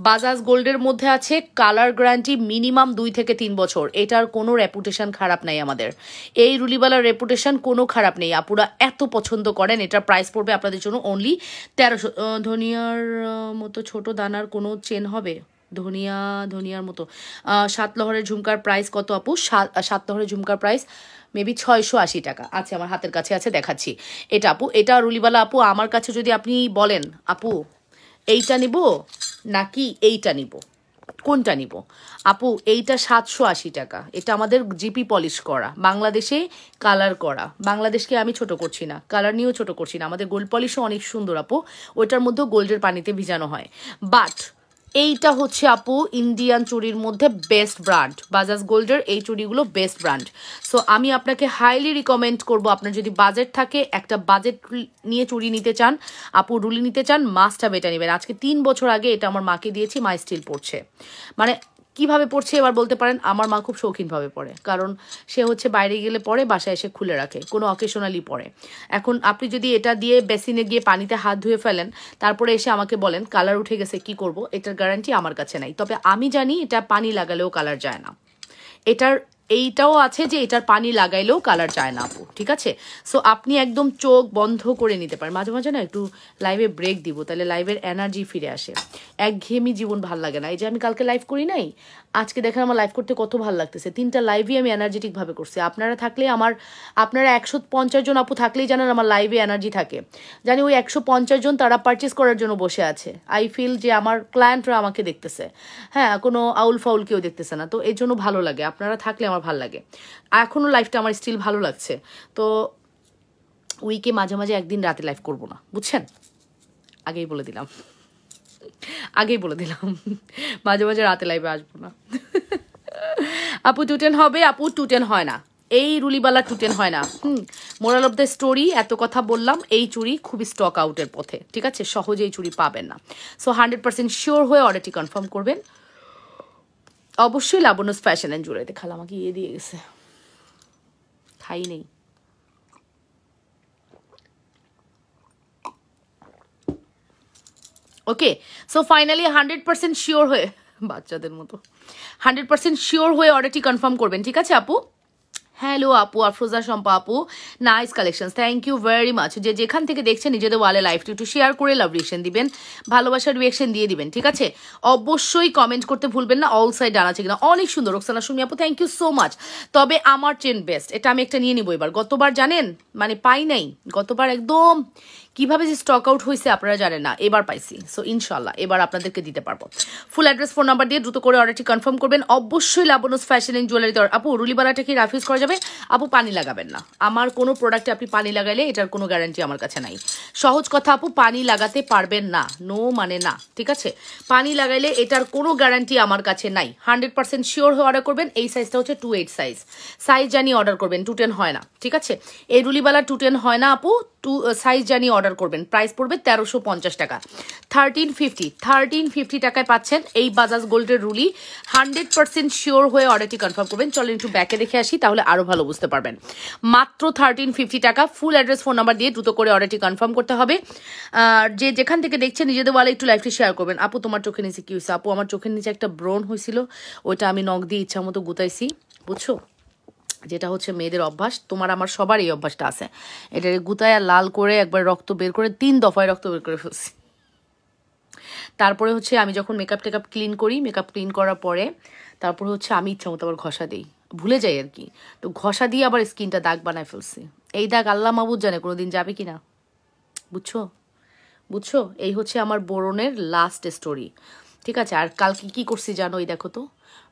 বাজাজ গোল্ডের মধ্যে আছে, কালার গ্যারান্টি মিনিমাম 2 থেকে 3 বছর। এটার কোনো রেপুটেশন খারাপ নাই আমাদের। এই রুলিবালার রেপুটেশন কোনো খারাপ নেই। আপুরা এত পছন্দ করেন। এটার প্রাইস পড়বে আপনাদের জন্য অনলি 1300। ধনিয়ার মতো ছোট দানার কোনো চেন হবে? ধনিয়া ধনিয়ার মতো। সাত লহরের ঝুমকার প্রাইস কত আপু? সাত লহরের ঝুমকার প্রাইস মেবি 680 টাকা। আচ্ছা, আমার হাতের কাছে আছে, দেখাচ্ছি। এটা আপু, এটা রুলিবালা আপু, আমার কাছে যদি আপনি বলেন আপু এইটা নিব নাকি এইটা নিব, কোনটা নিব আপু? এইটা 780 টাকা। এটা আমাদের জিপি পলিশ করা, বাংলাদেশে কালার করা। বাংলাদেশকে আমি ছোট করছি না, কালার নিয়েও ছোট করছি না। আমাদের গোল্ড পলিশও অনেক সুন্দর আপু, ওইটার মধ্যেও গোল্ডের পানিতে ভিজানো হয়। বাট এইটা হচ্ছে আপু ইন্ডিয়ান চুড়ির মধ্যে বেস্ট ব্র্যান্ড, বাজাজ গোল্ডের এই চুড়িগুলো বেস্ট ব্র্যান্ড। সো আমি আপনাকে হাইলি রিকমেন্ড করব, আপনার যদি বাজেট থাকে, একটা বাজেট নিয়ে চুড়ি নিতে চান আপু, রুলি নিতে চান, মাস্ট হ্যাভ এটা নেবেন। আজকে 3 বছর আগে এটা আমার মাকে দিয়েছি, মা স্টিল পড়ছে। মানে কিভাবে পড়ছে এবার বলতে পারেন, আমার মা খুব শৌখিনভাবে পড়ে, কারণ সে হচ্ছে বাইরে গেলে পরে, বাসায় এসে খুলে রাখে, কোনো অকেশনালি পড়ে। এখন আপনি যদি এটা দিয়ে বেসিনে গিয়ে পানিতে হাত ধুয়ে ফেলেন, তারপরে এসে আমাকে বলেন কালার উঠে গেছে, কি করব? এটার গ্যারান্টি আমার কাছে নাই। তবে আমি জানি এটা পানি লাগালেও কালার যায় না। এটার এইটাও আছে যে এটার পানি লাগাইলেও কালার যায় না আপু, ঠিক আছে? সো আপনি একদম চোখ বন্ধ করে নিতে পারেন। মাঝে মাঝে না একটু লাইভে ব্রেক দিব, তাহলে লাইভের এনার্জি ফিরে আসে। একঘেয়েমি জীবন ভাল লাগে না। এই যে আমি কালকে লাইভ করি নাই, আজকে দেখেন আমার লাইভ করতে কত ভালো লাগতেছে। 3টা লাইভই আমি এনার্জেটিকভাবে করছি। আপনারা থাকলে আপনারা 150 জন আপু থাকলেই জানেন আমার লাইভে এনার্জি থাকে। জানি ওই 150 জন তারা পারচেস করার জন্য বসে আছে। আই ফিল যে আমার ক্লায়েন্টরা আমাকে দেখতেছে, হ্যাঁ, কোনো আউল ফাউল কেউ দেখতেছে না। তো এর জন্য ভালো লাগে, আপনারা থাকলে আমার ভালো লাগে। এখনও লাইফটা আমার স্টিল ভালো লাগছে। তো উইকে মাঝে মাঝে একদিন রাতে লাইভ করব না, বুঝছেন? আগেই বলে দিলাম, আগেই বলে দিলাম, মাঝে মাঝে রাতে লাইভে আসবো না। আপু 210 হবে? আপু 210 হয় না, এই রুলিবালা 210 হয় না। মোরাল অফ দ্য স্টোরি, এত কথা বললাম, এই চুড়ি খুবই স্টক আউটের পথে, ঠিক আছে? সহজে এই চুড়ি পাবেন না। সো 100% শিওর হয়ে অর্ডারটি কনফার্ম করবেন অবশ্যই। লাবণ্যস ফ্যাশন অ্যান্ড জুয়েলারিতে। খালা আমাকে ইয়ে দিয়ে গেছে, খাই নেই। ওকে, সো ফাইনালি 100% শিওর হয়ে, বাচ্চাদের মতো 100% শিওর হয়ে অর্ডারটি কনফার্ম করবেন, ঠিক আছে আপু? হ্যালো আপু, আফরোজা শম্পা আপু, nice collection, thank you very much. যে যেখান থেকে দেখছেন নিজেদের ওয়ালে লাইভটি একটু শেয়ার করে লাভ রিয়েকশন দিবেন, ভালোবাসার রিয়েকশন দিয়ে দিবেন, ঠিক আছে? অবশ্যই কমেন্ট করতে ভুলবেন না অল সাইড ডান আছে কিনা। অনেক সুন্দর রোকসানা সুমি আপু, থ্যাংক ইউ সো মাচ। তবে আমার ট্রেন বেস্ট, এটা আমি একটা নিয়ে নিবো এবার। গতবার জানেন মানে পাই নাই, গতবার একদম কিভাবে যে স্টক আউট হয়েছে আপনারা জানেন না, এবার পাইছি। সো ইনশাল্লাহ এবার আপনাদেরকে দিতে পারবো। ফুল অ্যাড্রেস, ফোন নাম্বার দিয়ে দ্রুত করে অর্ডারটি কনফার্ম করবেন অবশ্যই। লাবণ্যস ফ্যাশন অ্যান্ড জুয়েলারিতে। আপু রুলিবালাটা কি রাফিউজ করা যাবে? আপু পানি লাগাবেন না, আমার কোনো প্রোডাক্টে আপনি পানি লাগাইলে এটার কোনো গ্যারান্টি আমার কাছে নাই। সহজ কথা আপু, পানি লাগাতে পারবেন না, নো মানে না, ঠিক আছে? পানি লাগাইলে এটার কোনো গ্যারান্টি আমার কাছে নাই। 100% শিওর হয়ে অর্ডার করবেন। এই সাইজটা হচ্ছে 28 সাইজ, সাইজ জানিয়ে অর্ডার করবেন। 210 হয় না, ঠিক আছে? এই রুলিবালা 210 হয় না আপু, সাইজ জানিয়ে অর্ডার করবেন। প্রাইস পড়বে 1350 টাকা, 1350 টাকায় পাচ্ছেন এই বাজাজ গোল্ডের রুলি। 100% শিওর হয়ে অর্ডারটি কনফার্ম করবেন। চলেন একটু ব্যাকে দেখে আসি, তাহলে আরো ভালো বুঝতে পারবেন। মাত্র 1350 টাকা। ফুল অ্যাড্রেস, ফোন নাম্বার দিয়ে দ্রুত করে অর্ডারটি কনফার্ম করতে হবে। আর যে যেখান থেকে দেখছেন নিজেদের ওয়ালে একটু লাইভটি শেয়ার করবেন। আপু তোমার চোখের নিচে কি হয়েছে? আপু আমার চোখের নিচে একটা ব্রণ হয়েছিল, ওইটা আমি নখ দিয়ে ইচ্ছা মতো গুতাইছি, বুঝছো? যেটা হচ্ছে মেয়েদের অভ্যাস, তোমার আমার সবার এই অভ্যাসটা আছে। এটা গুতায় লাল করে একবার রক্ত বের করে 3 দফায় রক্ত বের করে ফেলছি। তারপরে হচ্ছে আমি যখন মেকআপ টেকআপ ক্লিন করি, মেকআপ ক্লিন করার পরে তারপরে হচ্ছে আমি ইচ্ছা মতো আবার ঘষা দিই, ভুলে যাই আর কি। তো ঘষা দিয়ে আবার স্কিনটা দাগ বানায় ফেলছি। এই দাগ আল্লাহ মাহবুদ জানে কোনোদিন যাবে কি না, বুঝছো? বুঝছো? এই হচ্ছে আমার বোরনের লাস্ট স্টোরি, ঠিক আছে? আর কালকে কি করছি জানো? এই দেখো তো,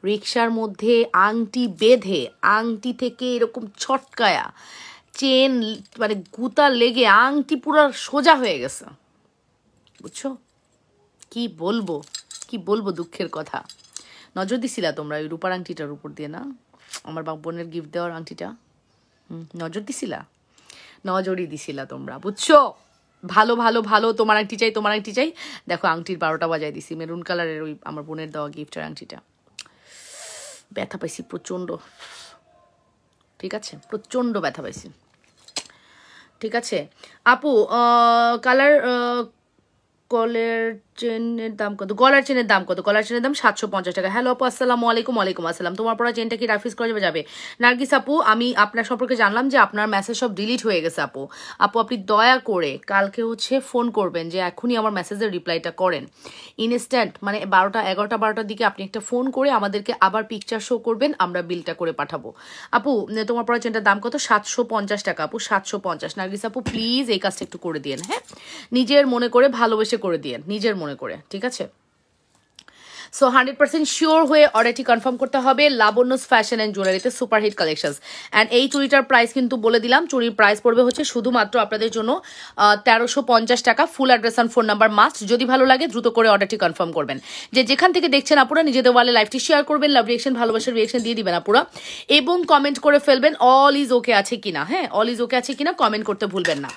রিক্সার মধ্যে আংটি বেঁধে, আংটি থেকে এরকম ছটকায়া চেন মানে গুতা লেগে আংটি পুরো সোজা হয়ে গেছে, বুঝছো? কি বলবো, কি বলবো দুঃখের কথা। নজর দিছিলা তোমরা ওই রূপার আংটিটার উপর দিয়ে না, আমার বোনের গিফট দেওয়ার আংটিটা? নজর দিছিলা? নজরই দিছিলা তোমরা, বুঝছো? ভালো ভালো ভালো, তোমার আংটি চাই, তোমার আংটি চাই। দেখো আংটির 12টা বাজায় দিছি, মেরুন কালারের ওই আমার বোনের দেওয়া গিফটের আংটিটা। ব্যথা পাইছি প্রচণ্ড, ঠিক আছে? প্রচণ্ড ব্যথা পাইছি, ঠিক আছে? আপু কালার গলার চেনের দাম কত? গলার চেনের দাম কত? গলার চেনের দাম 750 টাকা। হ্যালো আপু, আসসালামু আলাইকুম। ওয়ালাইকুম আসসালাম। তোমার পরা চেনটা কি রাফিজ করা যাবে? নার্গিস আপু, আমি আপনার সম্পর্কে জানলাম যে আপনার মেসেজ সব ডিলিট হয়ে গেছে আপু। আপু আপনি দয়া করে কালকে ফোন করবেন, যে এখনই আমার মেসেজের রিপ্লাইটা করেন ইনস্ট্যান্ট, মানে 11টার দিকে আপনি একটা ফোন করে আমাদেরকে আবার পিকচার শো করবেন, আমরা বিলটা করে পাঠাবো। আপু তোমার পরা চেনটার দাম কত? 750 টাকা আপু, 750। নার্গিস আপু প্লিজ এই কাজটা একটু করে দিয়েন, হ্যাঁ, নিজের মনে করে ভালোবেসে করে দিয়েন, নিজের মনে করে, ঠিক আছে? সো 100% শিওর হয়ে অর্ডারটি কনফার্ম করতে হবে লাবণ্যস ফ্যাশন অ্যান্ড জুয়েলারিতে সুপারহিট কালেকশনস। অ্যান্ড এই চুড়িটার প্রাইস কিন্তু বলে দিলাম, চুড়ির প্রাইস পড়বে শুধুমাত্র আপনাদের জন্য 1350 টাকা। Full address and phone number must. যদি ভালো লাগে দ্রুত করে অর্ডারটি কনফার্ম করবেন। যেখান থেকে দেখছেন আপুরা নিজেদের ওয়ালে লাইভটি শেয়ার করবেন, লাভ রিয়েকশন ভালোবাসার রিয়েকশন দিয়ে দিবেন আপুরা, এবং কমেন্ট করে ফেলবেন অল ইজ ওকে আছে কিনা। হ্যাঁ, অল ইজ ওকে আছে কিনা কমেন্ট করতে ভুলবেন না।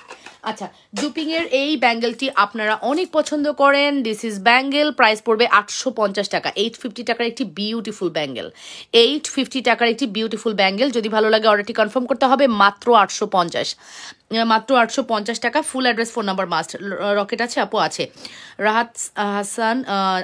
আচ্ছা, জুপিং এর এই ব্যাঙ্গেলটি আপনারা অনেক পছন্দ করেন। দিস ইজ ব্যাঙ্গেল, প্রাইস পড়বে 850 টাকা। 850 টাকার একটি বিউটিফুল ব্যাঙ্গেল, 850 টাকার একটি বিউটিফুল ব্যাঙ্গেল। যদি ভালো লাগে অর্ডারটি কনফার্ম করতে হবে মাত্র 850, মাত্র 850 টাকা। Full address phone number must. Rocket আছে আপু? আছে। Rahat Hasan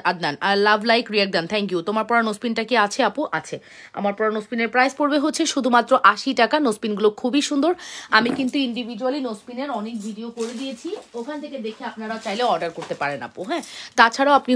Adnan, love like react done, thank you. তোমার পরা নোসপিনটা কি আছে আপু? আছে। আমার পরা নোসপিনের প্রাইস পড়বে শুধুমাত্র 80 টাকা। নোসপিনগুলো খুবই সুন্দর। আমি কিন্তু ইন্ডিভিজুয়ালি নোসপিনের অনেক ভিডিও করে দিয়েছি, ওখান থেকে দেখে আপনারা চাইলে অর্ডার করতে পারেন আপু। হ্যাঁ, তাছাড়াও আপনি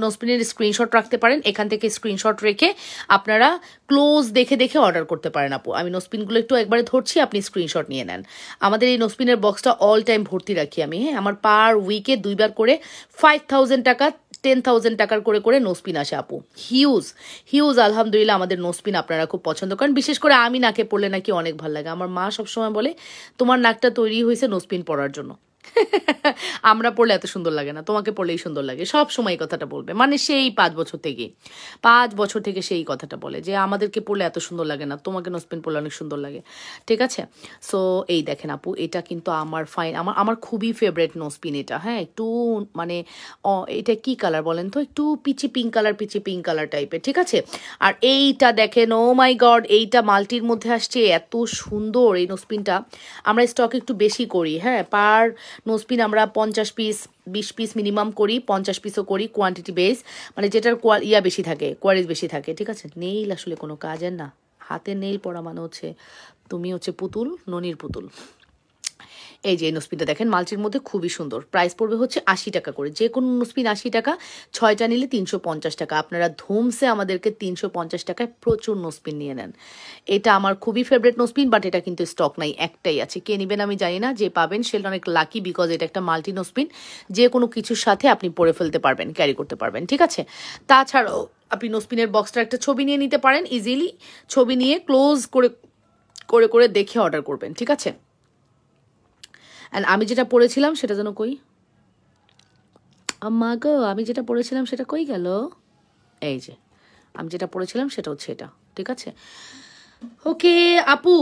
নোসপিনের স্ক্রিনশট রাখতে পারেন, এখান থেকে স্ক্রিনশট রেখে আপনারা ক্লোজ দেখে দেখে অর্ডার করতে পারেন আপু। আমি নোসপিনগুলো একটু একবারে ধরছি, আপনি স্ক্রিনশট নিয়ে নেন। আমাদের এই নোসপিনের বক্সটা অল টাইম ভর্তি রাখি আমি। হ্যাঁ, আমার পার উইকে 2বার করে 5000 টাকা 10,000 টাকার করে করে নোসপিন আসে আপু। হিউজ হিউজ আলহামদুলিল্লাহ। আমাদের নোসপিন আপনারা খুব পছন্দ করেন, বিশেষ করে আমি নাকে পড়লে নাকি অনেক ভালো লাগে। আমার মা সবসময় বলে তোমার নাকটা তৈরি হয়েছে নোসপিন পরার জন্য। আমরা পড়লে এত সুন্দর লাগে না, তোমাকে পড়লেই সুন্দর লাগে। সব সময় এই কথাটা বলবে, মানে সেই 5 বছর থেকে সেই কথাটা বলে যে আমাদেরকে পড়লে এত সুন্দর লাগে না, তোমাকে নোসপিন পড়লে অনেক সুন্দর লাগে। ঠিক আছে, সো এই দেখেন আপু, এটা কিন্তু আমার আমার খুবই ফেভারিট নোসপিন এটা। হ্যাঁ, একটু মানে এটা কি কালার বলেন তো? একটু পিচি পিঙ্ক কালার টাইপের। ঠিক আছে, আর এইটা দেখেন, ও মাই গড, এইটা মাল্টির মধ্যে আসছে, এত সুন্দর এই নোসপিনটা। আমরা স্টক একটু বেশি করি। হ্যাঁ, পার নোসপিন আমরা 50 পিস 20 পিস মিনিমাম করি, 50 পিসও করি, কোয়ান্টিটি বেস, মানে যেটার বেশি থাকে, কোয়ারিজ বেশি থাকে। ঠিক আছে, নেইল আসলে কোনো কাজের না। হাতে নেইল পরা মানে তুমি পুতুল, ননির পুতুল। এই যে নোসপিনটা দেখেন, মাল্টির মধ্যে খুবই সুন্দর। প্রাইস পড়বে 80 টাকা করে। যে কোনো নোসপিন 80 টাকা, 6টা নিলে 350 টাকা। আপনারা ধুমসে আমাদেরকে 350 টাকায় প্রচুর নোসপিন নিয়ে নেন। এটা আমার খুবই ফেভারিট নোসপিন, বাট এটা কিন্তু স্টক নাই, একটাই আছে। কে নেবেন আমি জানি না, যে পাবেন সে অনেক লাকি, বিকজ এটা একটা মাল্টি নোসপিন, যে কোনো কিছুর সাথে আপনি পরে ফেলতে পারবেন, ক্যারি করতে পারবেন। ঠিক আছে, তাছাড়াও আপনি নোসপিনের বক্সটার একটা ছবি নিয়ে নিতে পারেন ইজিলি। ছবি নিয়ে ক্লোজ করে করে দেখে অর্ডার করবেন। ঠিক আছে, অ্যান্ড আমি যেটা পড়েছিলাম সেটা যেন কই, আম্মা গো, আমি যেটা পড়েছিলাম সেটা কই গেল? এই যে আমি যেটা পড়েছিলাম সেটা এটা। ঠিক আছে, ওকে আপু,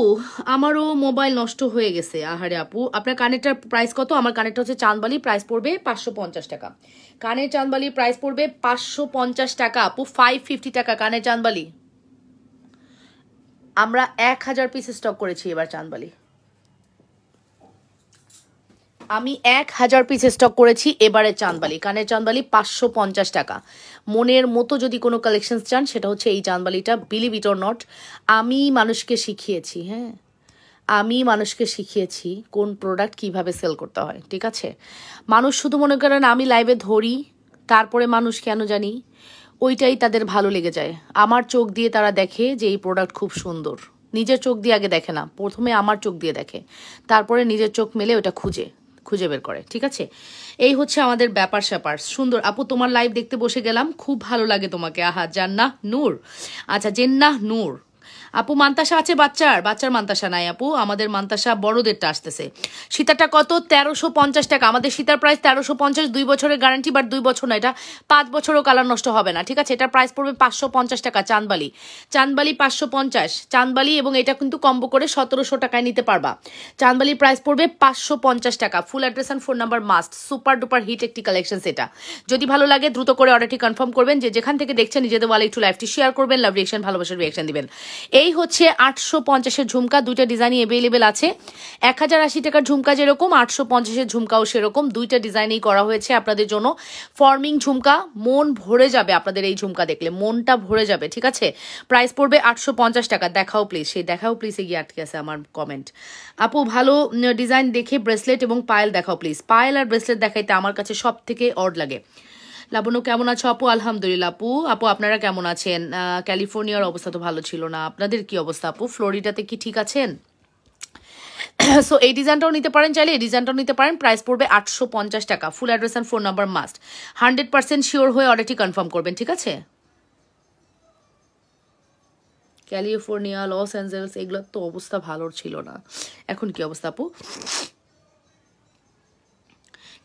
আমারও মোবাইল নষ্ট হয়ে গেছে। আহারে আপু, আপনার কানেরটার প্রাইস কত? আমার কানেরটা চাঁদবালি, প্রাইস পড়বে 550 টাকা। কানের চাঁদবালি প্রাইস পড়বে 550 টাকা আপু, 550 টাকা কানের চাঁদবালি। আমরা 1000 পিস স্টক করেছি এবার চাঁদবালি। আমি 1000 পিস স্টক করেছি এবারে চাঁদবালি, কানের চাঁদবালি 550 টাকা। মনের মতো যদি কোনো কালেকশন চান, সেটা এই চাঁদবালিটা। বিলিভ ইট অর নট, আমি মানুষকে শিখিয়েছি। হ্যাঁ, আমি মানুষকে শিখিয়েছি কোন প্রোডাক্ট কিভাবে সেল করতে হয়। ঠিক আছে, মানুষ শুধু মনে করেন আমি লাইভে ধরি, তারপরে মানুষ কেন জানি ওইটাই তাদের ভালো লেগে যায়। আমার চোখ দিয়ে তারা দেখে যে এই প্রোডাক্ট খুব সুন্দর। নিজের চোখ দিয়ে আগে দেখে না, প্রথমে আমার চোখ দিয়ে দেখে, তারপরে নিজের চোখ মেলে ওটা খুঁজে বের করে। ঠিক আছে, এই আমাদের ব্যাপার স্যাপার। সুন্দর আপু, তোমার লাইভ দেখতে বসে গেলাম, খুব ভালো লাগে তোমাকে। আহা, জান্নাহ নূর, আচ্ছা জেন্নাহ নূর আপু। মান্তাসা আছে? বাচ্চার মান্তাসা নাই আপু, আমাদের মান্তাসা বড়দেরটা আসতেছে। সীতাটা কত? 1350 টাকা। আমাদের সীতার প্রাইস 1350, 2 বছরের গ্যারান্টি, বাট 2 বছর না, এটা 5 বছরও কালার নষ্ট হবে না। ঠিক আছে, এটার প্রাইস পড়বে 550 টাকা। চাঁদবালি 550 চাঁদবালি, এবং এটা কিন্তু কম্বো করে 1700 টাকায় নিতে পারবা। চাঁদবালির প্রাইস পড়বে 550 টাকা। Full address and phone number must. Super duper hit একটি কালেকশন সেটা। যদি ভালো লাগে দ্রুত করে অর্ডারটি কনফার্ম করবেন। যেখান থেকে দেখছেন নিজেদের ওয়ালে একটু লাইভটি শেয়ার করবেন, লাভ রিয়েকশন ভালোবাসার রিয়েকশন দিবেন। এই হচ্ছে 850-এর ঝুমকা, দুইটা ডিজাইনই অ্যাভেলেবেল আছে। 1080 টাকার ঝুমকা যেরকম, 850-এর ঝুমকাও সেরকম, দুইটা ডিজাইনই করা হয়েছে আপনাদের জন্য। ফর্মিং ঝুমকা, মন ভরে যাবে আপনাদের এই ঝুমকা দেখলে, মনটা ভরে যাবে, ঠিক আছে। প্রাইস পড়বে 850 টাকা। দেখাও প্লিজ, সেই দেখাও প্লিজ, এগিয়ে আটকে আছে আমার কমেন্ট। আপু ভালো ডিজাইন দেখে ব্রেসলেট এবং পায়েল দেখাও প্লিজ। পায়েল আর ব্রেসলেট দেখাইতে আমার কাছে সব থেকে অড লাগে। লাবণ্য কেমন আছো আপু? আলহামদুলিল্লাহ আপু। আপু আপনারা কেমন আছেন? ক্যালিফোর্নিয়ার অবস্থা তো ভালো ছিল না, আপনাদের কি অবস্থা আপু? ফ্লোরিডাতে কি ঠিক আছেন? সো এই ডিজাইনটাও নিতে পারেন, চাইলে এই ডিজাইনটাও নিতে পারেন। প্রাইস পড়বে 850 টাকা। Full address and phone number must. 100% sure হয়ে অর্ডারটি কনফার্ম করবেন, ঠিক আছে। ক্যালিফোর্নিয়া, লস অ্যাঞ্জেলস এগুলোর তো অবস্থা ভালো ছিল না, এখন কি অবস্থা আপু?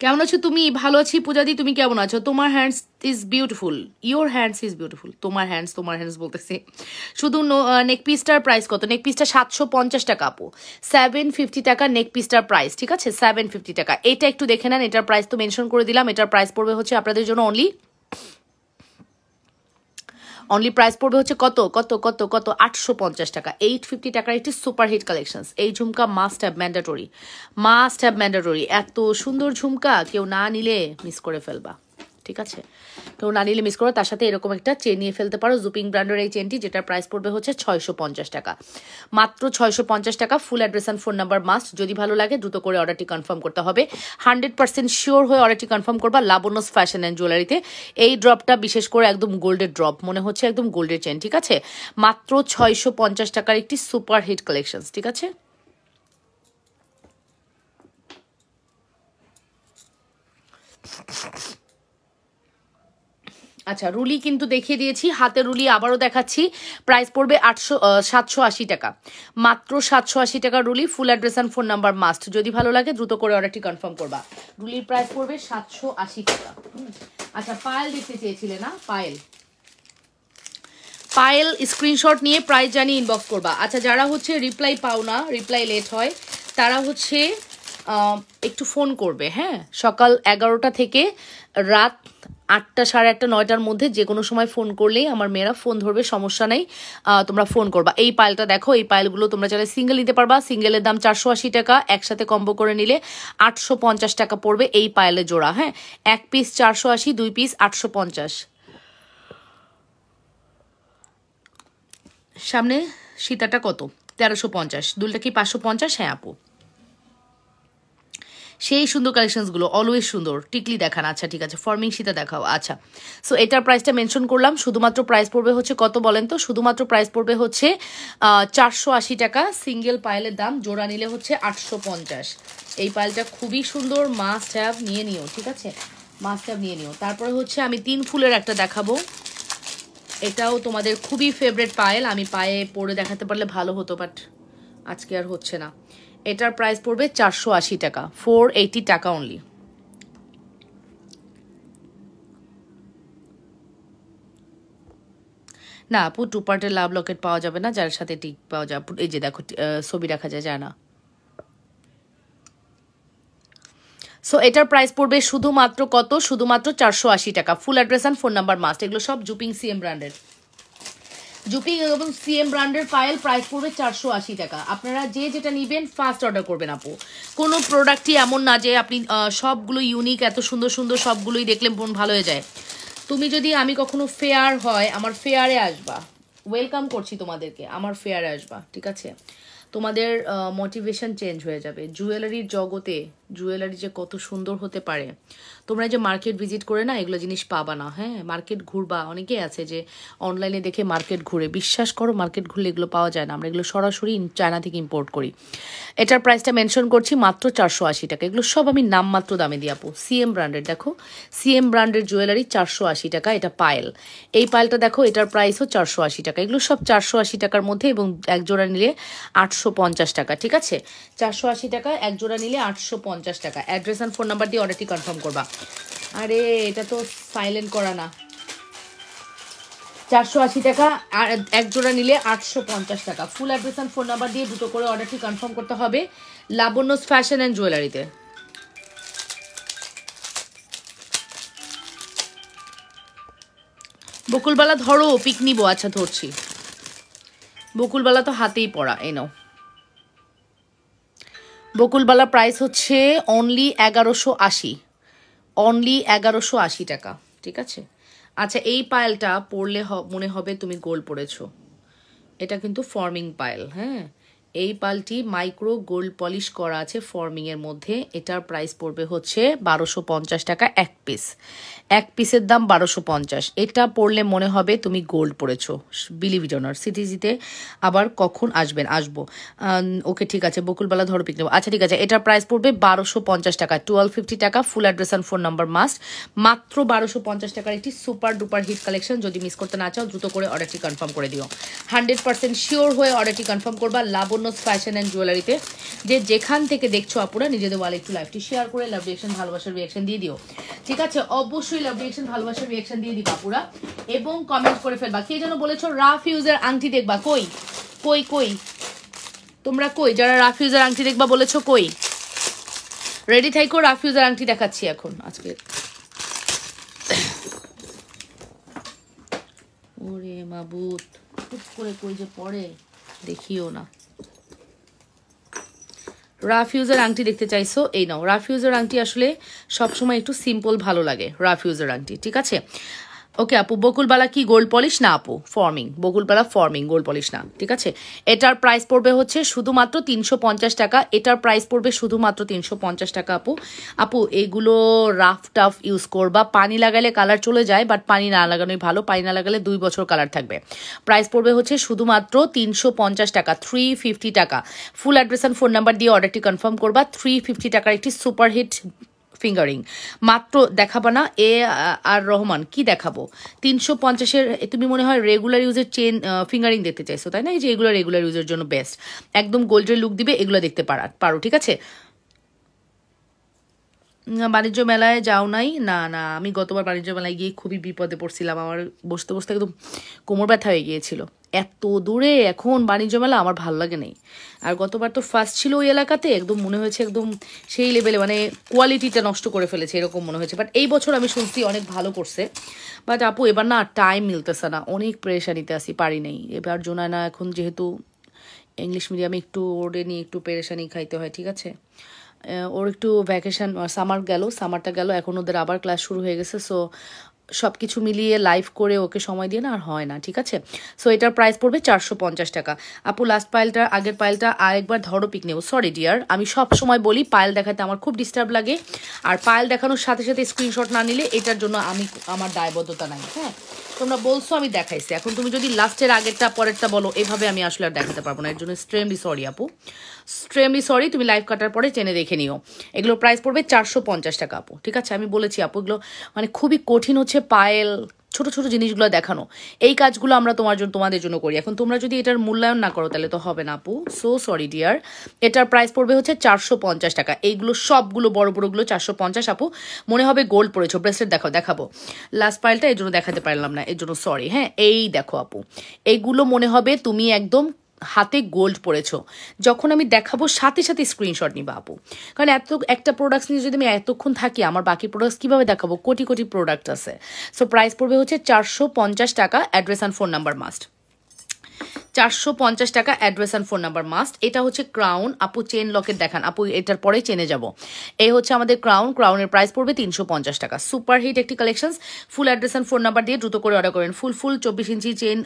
কেমন আছো তুমি? ভালো আছি পূজাদি, তুমি কেমন আছো? তোমার hands is beautiful, your hands is beautiful. তোমার হ্যান্ডস বলতেছি। শুধু নেক পিসটার প্রাইস কত? নেক পিসটা 750 টাকা আপু। 750 টাকা নেক পিসটার প্রাইস, ঠিক আছে, 750 টাকা। এটা একটু দেখে নেন, এটার প্রাইস তো মেনশন করে দিলাম। এটার প্রাইস পড়বে হচ্ছে আপনাদের জন্য অনলি প্রাইস পড়বে হচ্ছে কত কত কত কত 850 টাকা। 850 টাকার একটি সুপার হিট কালেকশনস। এই ঝুমকা মাস্ট হ্যাভ ম্যান্ডেটরি। এত সুন্দর ঝুমকা কেউ না নিলে মিস করে ফেলবা, ঠিক আছে। কেউ না নিলে মিস করো। তার সাথে এরকম একটা চেন নিয়ে ফেলতে পারো, জুপিং ব্র্যান্ডের এই চেনটি, যেটার প্রাইস পড়বে হচ্ছে 650 টাকা, মাত্র 650 টাকা। Full address and phone number must. যদি ভালো লাগে দ্রুত করে অর্ডারটি কনফার্ম করতে হবে। 100% শিওর হয়ে অর্ডারটি কনফার্ম করবা লাবণ্যস ফ্যাশন অ্যান্ড জুয়েলারিতে। এই ড্রপটা বিশেষ করে একদম গোল্ডের ড্রপ মনে হচ্ছে, একদম গোল্ডের চেন, ঠিক আছে। মাত্র 650 টাকার একটি সুপার হিট কালেকশন, ঠিক আছে। আচ্ছা, রুলি কিন্তু দেখিয়ে দিয়েছি, হাতের রুলি আবারও দেখাচ্ছি। প্রাইস পড়বে 780 টাকা, মাত্র 780 টাকা Rulli. Full address and phone number must. যদি ভালো লাগে দ্রুত করে অর্ডারটি কনফার্ম করবা। রুলির প্রাইস পড়বে 780 টাকা। আচ্ছা, পায়েল দেখতে চেয়েছিলে না? পায়েল স্ক্রিনশট নিয়ে প্রাইস জানিয়ে ইনবক্স করবা। আচ্ছা, যারা হচ্ছে রিপ্লাই পাও না, রিপ্লাই লেট হয়, তারা হচ্ছে একটু ফোন করবে, হ্যাঁ। সকাল 11টা থেকে রাত 8টা, 8:30, 9টার মধ্যে যে কোনো সময় ফোন করলেই আমার মেয়েরা ফোন ধরবে, সমস্যা নেই। তোমরা ফোন করবা। এই পায়েলটা দেখো, এই পায়েলগুলো তোমরা চাইলে সিঙ্গেল নিতে পারবা। সিঙ্গেলের দাম 480 টাকা, একসাথে কম্বো করে নিলে 850 টাকা পড়বে এই পায়েলের জোড়া, হ্যাঁ। এক পিস 480, 2 পিস 850। সামনে সীতাটা কত? 1350। দুলটা কি 550? হ্যাঁ আপু, সেই সুন্দর কালেকশনসগুলো, অলওয়েজ সুন্দর। টিকলি দেখান, আচ্ছা ঠিক আছে। ফর্মিং সীতা দেখাও, আচ্ছা। সো এটার প্রাইসটা মেনশন করলাম। শুধুমাত্র প্রাইস পড়বে হচ্ছে কত বলেন তো? শুধুমাত্র প্রাইস পড়বে হচ্ছে 480 টাকা। সিঙ্গেল পায়েলের দাম, জোড়া নিলে হচ্ছে 850। এই পায়েলটা খুবই সুন্দর, মাস্ট হ্যাভ, নিয়ে নিও, ঠিক আছে, মাস্ট হ্যাভ নিয়ে নিও। তারপরে হচ্ছে আমি 3 ফুলের একটা দেখাবো। এটাও তোমাদের খুবই ফেভারিট পায়েল। আমি পায়ে পরে দেখাতে পারলে ভালো হতো, বাট আজকে আর হচ্ছে না। এটার প্রাইস পড়বে 480 টাকা, 480 টাকা অনলি। না আপু, 2 পার্টের লাভ লকেট পাওয়া যাবে না, যার সাথে টিক পাওয়া যাবে। এই যে দেখো, ছবি রাখা যায় না। সো এটার প্রাইস পড়বে শুধুমাত্র কত? শুধুমাত্র 480 টাকা। Full address and phone number must. এগুলো সব জুপিং সিএম ব্র্যান্ডের, জুপিং এবং সিএম ব্র্যান্ডের পায়েল। প্রাইস পড়বে 480 টাকা। আপনারা যে যেটা নিবেন ফার্স্ট অর্ডার করবেন আপু। কোনো প্রোডাক্টই এমন না যে আপনি সবগুলো ইউনিক, এত সুন্দর সুন্দর সবগুলোই দেখলে মন ভালো হয়ে যায়। তুমি যদি, আমি কখনো ফেয়ার হয়, আমার ফেয়ারে আসবা, ওয়েলকাম করছি তোমাদেরকে, আমার ফেয়ারে আসবা, ঠিক আছে। তোমাদের মোটিভেশন চেঞ্জ হয়ে যাবে। জুয়েলারির জগতে জুয়েলারি যে কত সুন্দর হতে পারে, তোমরা যে মার্কেট ভিজিট করে না এগুলো জিনিস পাবা না, হ্যাঁ। মার্কেট ঘুরবা, অনেকেই আছে যে অনলাইনে দেখে মার্কেট ঘুরে, বিশ্বাস করো মার্কেট ঘুরলে এগুলো পাওয়া যায় না। আমরা এগুলো সরাসরি চায়না থেকে ইম্পোর্ট করি। এটার প্রাইসটা মেনশন করছি মাত্র 480 টাকা। এগুলো সব আমি নামমাত্র দামে দিয়ে আপু। সিএম ব্র্যান্ডের, দেখো সিএম ব্র্যান্ডের জুয়েলারি 480 টাকা। এটা পায়েল, এই পায়েলটা দেখো, এটার প্রাইসও 480 টাকা। এগুলো সব 480 টাকার মধ্যে, এবং এক জোড়া নিলে 850 টাকা, ঠিক আছে। 480 টাকা, এক জোড়া নিলে 850 টাকা। অ্যাড্রেস অ্যান্ড ফোন নাম্বার দিয়ে অর্ডারটি কনফার্ম করবা। আরে এটা তো সাইলেন্ট করা না। 480 টাকা, আর এক জোড়া নিলে 850 টাকা। Full address and phone number দিয়ে দুটো করে অর্ডারটি কনফার্ম করতে হবে লাবণ্যস ফ্যাশন অ্যান্ড জুয়েলারিতে। বকুলবালা ধরো, পিক নিবো। আচ্ছা ধরছি। বকুলবালা তো হাতেই পড়া, এই নাও। বকুলবালা প্রাইস হচ্ছে অনলি 1180, অনলি 1180 টাকা, ঠিক আছে। আচ্ছা, এই পায়েলটা পরলে মনে হবে তুমি গোল্ড পরেছো। এটা কিন্তু ফর্মিং পায়েল, হ্যাঁ। এই পালটি মাইক্রো গোল্ড পলিশ করা আছে ফর্মিংয়ের মধ্যে। এটার প্রাইস পড়বে হচ্ছে 1250 টাকা এক পিস। এক পিসের দাম 1250। এটা পরলে মনে হবে তুমি গোল্ড পরেছো। Believe it or not. সিটিজিতে আবার কখন আসবেন? আসবো। ওকে, ঠিক আছে, বকুলবালা ধরো পিক নেবো। আচ্ছা ঠিক আছে, এটার প্রাইস পড়বে 1250 টাকা, 1250 টাকা। Full address and phone number must. মাত্র 1250 টাকার একটি সুপার ডুপার হিট কালেকশন। যদি মিস করতে না চাও দ্রুত করে অর্ডারটি কনফার্ম করে দিও। 100% শিওর হয়ে অর্ডারটি কনফার্ম করবা লাবণ্য ফ্যাশন অ্যান্ড জুয়েলারিতে। যে যেখান থেকে দেখছো আপুরা নিজেদের ওয়ালে একটু লাইভটি শেয়ার করে লাভ রিয়েকশন ভালোবাসার রিয়েকশন দিয়ে দিও, ঠিক আছে। অবশ্যই লাভ রিয়েকশন ভালোবাসার রিয়েকশন দিয়ে দিবা আপুরা, এবং কমেন্ট করে ফেলবা। কে যেন বলেছো রাফ ইউজের আংটি দেখবা, কই কই কই তোমরা কই যারা রাফ ইউজের আংটি দেখবা বলেছো, কই? রেডি থাইকো, রাফ ইউজের আংটি দেখাচ্ছি এখন আজকে। ওরে মাবুত, খুব করে কই যে পড়ে দেখিও না। রাফ ইউজের আংটি দেখতে চাইছো, এই নাও। রাফ ইউজের আংটি আসলে সবসময় একটু সিম্পল ভালো লাগে, রাফ ইউজের আংটি, ঠিক আছে। ওকে আপু, বকুলবালা কি গোল্ড পলিশ? না আপু, ফর্মিং। বকুলবালা ফর্মিং, গোল্ড পলিশ না, ঠিক আছে। এটার প্রাইস পড়বে হচ্ছে শুধুমাত্র 350 টাকা। এটার প্রাইস পড়বে শুধুমাত্র 350 টাকা আপু। আপু এগুলো রাফ টাফ ইউজ করবা, পানি লাগালে কালার চলে যায়, বাট পানি না লাগানোই ভালো। পানি না লাগালে 2 বছর কালার থাকবে। প্রাইস পড়বে হচ্ছে শুধুমাত্র 350 টাকা, 350 টাকা। Full address and phone number দিয়ে অর্ডারটি কনফার্ম করবা। 350 টাকার একটি সুপার হিট ফিঙ্গারিং মাত্র দেখাবা না। আর রহমান কি দেখাবো? 350-এর তুমি মনে হয় রেগুলার ইউজের চেন ফিঙ্গারিং দেখতে চাইছো, তাই না? এই যে এগুলো রেগুলার ইউজের জন্য বেস্ট, একদম গোল্ডের লুক দিবে, এগুলো দেখতে পারো, ঠিক আছে। বাণিজ্য মেলায় যাও নাই? না না, আমি গতবার বাণিজ্য মেলায় গিয়ে খুবই বিপদে পড়ছিলাম। আমার বসতে বসতে একদম কোমর ব্যথা হয়ে গিয়েছিল। এত দূরে এখন বাণিজ্য মেলা আমার ভালো লাগে নেই। আর গতবার তো ফার্স্ট ছিল ওই এলাকাতে, একদম মনে হয়েছে একদম সেই লেভেলে, মানে কোয়ালিটিটা নষ্ট করে ফেলেছে এরকম মনে হয়েছে। বাট এই বছর আমি শুনছি অনেক ভালো করছে। বাট আপু এবার না টাইম মিলতেছে না, অনেক প্রেশানিতে আসি, পারি নেই। এবার জোনায়না এখন যেহেতু ইংলিশ মিডিয়ামে একটু ওরে নিয়ে একটু পেরেশানি খাইতে হয়, ঠিক আছে। ওর একটু ভ্যাকেশন সামার গেল, সামারটা গেল, এখন ওদের আবার ক্লাস শুরু হয়ে গেছে। সো সব কিছু মিলিয়ে লাইভ করে ওকে সময় দিয়ে না আর হয় না, ঠিক আছে। সো এটার প্রাইস পড়বে 450 টাকা। আপু লাস্ট পাইলটা, আগের পাইলটা আরেকবার ধরো পিক নেব। সরি ডিয়ার, আমি সব সময় বলি পাইল দেখাতে আমার খুব ডিস্টার্ব লাগে, আর পাইল দেখানোর সাথে সাথে স্ক্রিনশট না নিলে এটার জন্য আমার দায়বদ্ধতা নাই, হ্যাঁ। তোমরা বলছো আমি দেখাইছি, এখন তুমি যদি লাস্টের আগেরটা পরেরটা বলো, এভাবে আমি আসলে আর দেখাতে পারবো না। এর জন্য এক্সট্রিমলি সরি আপু, এক্সট্রিমলি সরি। তুমি লাইভ কাটার পরে চেনে দেখে নিও। এগুলোর প্রাইস পড়বে 450 টাকা আপু, ঠিক আছে। আমি বলেছি আপু এগুলো মানে খুবই কঠিন হচ্ছে পায়েল, ছোট ছোট জিনিসগুলো দেখানো। এই কাজগুলো আমরা তোমাদের জন্য করি। এখন তোমরা যদি এটার মূল্যায়ন না করো তাহলে তো হবে না আপু। So sorry dear. এটার প্রাইস পড়বে হচ্ছে 450 টাকা। এইগুলো সবগুলো বড় বড়গুলো 450 আপু। মনে হবে গোল্ড পড়েছো। ব্রেসলেট দেখাবো। লাস্ট পাইলটা এর জন্য দেখাতে পারলাম না, এর জন্য সরি, হ্যাঁ। এই দেখো আপু, এইগুলো মনে হবে তুমি একদম হাতে গোল্ড পরেছো। যখন আমি দেখাবো সাথে সাথে স্ক্রিনশট নিবা আপু, কারণ একটা প্রোডাক্টস নিয়ে যদি আমি এতক্ষণ থাকি আমার বাকি প্রোডাক্টস কীভাবে দেখাবো? কোটি কোটি প্রোডাক্ট আছে। সো প্রাইস পড়বে হচ্ছে 450 টাকা। Address and phone number must. 450 টাকা, address and phone number must. এটা হচ্ছে ক্রাউন আপু, চেন লকেট দেখান আপু, এটার পরে চেনে যাব। এই হচ্ছে আমাদের ক্রাউনের প্রাইস পড়বে 350 টাকা। সুপার হিট একটি collection. Full address and phone number দিয়ে দ্রুত করে অর্ডার করেন। ফুল 24 ইঞ্চি চেন,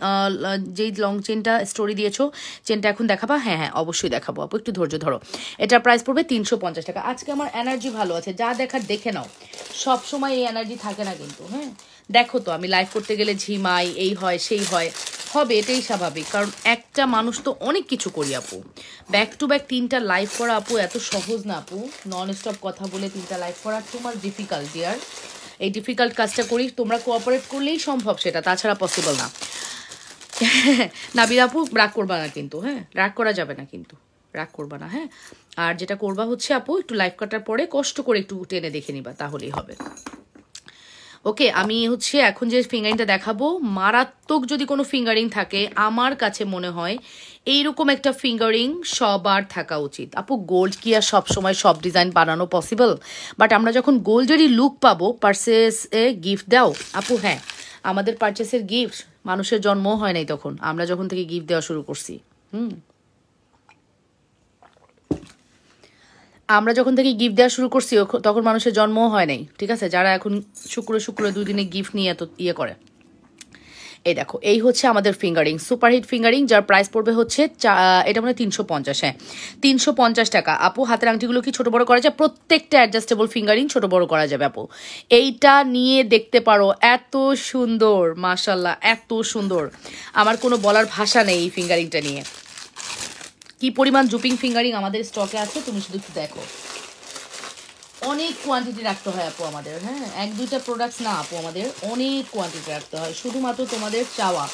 যেই লং চেনটা স্টোরি দিয়েছো, চেনটা এখন দেখাবা? হ্যাঁ হ্যাঁ অবশ্যই দেখাবো আপু, একটু ধৈর্য ধরো। এটার প্রাইস পড়বে 350 টাকা। আজকে আমার এনার্জি ভালো আছে, যা দেখার দেখে নাও। সব সময় এই এনার্জি থাকে না কিন্তু, হ্যাঁ। দেখো তো আমি লাইভ করতে গেলে ঝিমাই, এই হয় সেই হয়, হবে, এটাই স্বাভাবিক, কারণ একটা মানুষ তো অনেক কিছু করি আপু। ব্যাক টু ব্যাক 3টা লাইভ করা আপু এত সহজ না আপু। নন স্টপ কথা বলে 3টা লাইভ করা তোমার ডিফিকাল্ট ডিয়ার। এই ডিফিকাল্ট কাজটা করি, তোমরা কোঅপারেট করলেই সম্ভব সেটা, তাছাড়া পসিবল না। নাবির আপু রাগ করবা না কিন্তু, হ্যাঁ, রাগ করা যাবে না কিন্তু, রাগ করবা না, হ্যাঁ। আর যেটা করবা হচ্ছে আপু, একটু লাইভ কাটার পরে কষ্ট করে একটু টেনে দেখে নিবা, তাহলেই হবে। ওকে, আমি হচ্ছে এখন যে ফিঙ্গারিংটা দেখাবো, মারাত্মক যদি কোনো ফিঙ্গারিং থাকে, আমার কাছে মনে হয় এইরকম একটা ফিঙ্গারিং সবার থাকা উচিত আপু। গোল্ড কি আর সবসময় সব ডিজাইন বানানো পসিবল? বাট আমরা যখন গোল্ডেরই লুক পাবো, পার্সেসে গিফট দাও আপু, হ্যাঁ আমাদের পারচেসের গিফট মানুষের জন্মও হয় নাই তখন, আমরা যখন থেকে গিফট দেওয়া শুরু করছি। আমরা যখন থেকে গিফট দেওয়া শুরু করছি তখন মানুষের জন্মও হয় নাই, ঠিক আছে? যারা এখন শুক্রে শুক্রে 2 দিনে গিফট নিয়ে এত ইয়ে করে। এই দেখো, এই হচ্ছে আমাদের ফিঙ্গারিং, সুপারহিট ফিঙ্গারিং, যার প্রাইস পড়বে হচ্ছে এটা মানে 350। হ্যাঁ, 350 টাকা। আপু হাতের আংটিগুলো কি ছোট বড় করা যায়? প্রত্যেকটা অ্যাডজাস্টেবল ফিঙ্গারিং ছোট বড় করা যাবে আপু। এইটা নিয়ে দেখতে পারো, এত সুন্দর, মাশাল্লাহ এত সুন্দর, আমার কোনো বলার ভাষা নেই এই ফিঙ্গারিংটা নিয়ে। কি পরিমাণ জুপিং ফিঙ্গারিং আমাদের স্টকে আছে তুমি শুধু একটু দেখো। অনেক কোয়ান্টিটি রাখতে হয় আপু আমাদের, হ্যাঁ, 1-2টা প্রোডাক্টস না আপু, আমাদের অনেক কোয়ান্টিটি রাখতে হয়, শুধুমাত্র তোমাদের চাওয়া।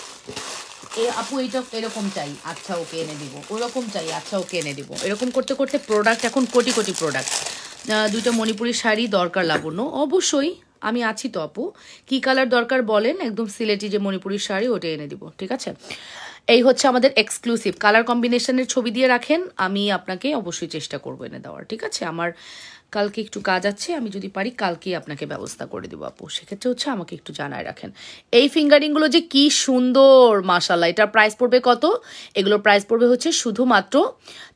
আপু এইটা এরকম চাই, আচ্ছা ওকে এনে দিব, ওরকম চাই, আচ্ছা ওকে এনে দিব, এরকম করতে করতে প্রোডাক্ট এখন কোটি কোটি প্রোডাক্ট। 2টা মণিপুরি শাড়ি দরকার লাবণ্য? অবশ্যই আমি আছি তো আপু, কি কালার দরকার বলেন, একদম সিলেটি যে মণিপুরি শাড়ি ওটা এনে দিব, ঠিক আছে? এই হচ্ছে আমাদের এক্সক্লুসিভ কালার কম্বিনেশনের ছবি দিয়ে রাখেন, আমি আপনাকে অবশ্যই চেষ্টা করবো এনে দেওয়ার, ঠিক আছে? আমার কালকে একটু কাজ আছে, আমি যদি পারি কালকেই আপনাকে ব্যবস্থা করে দেবো আপু, সেক্ষেত্রে হচ্ছে আমাকে একটু জানায় রাখেন। এই ফিঙ্গারিংগুলো যে কি সুন্দর মাশাল্লাহ। এটার প্রাইস পড়বে কত? এগুলোর প্রাইস পড়বে হচ্ছে শুধুমাত্র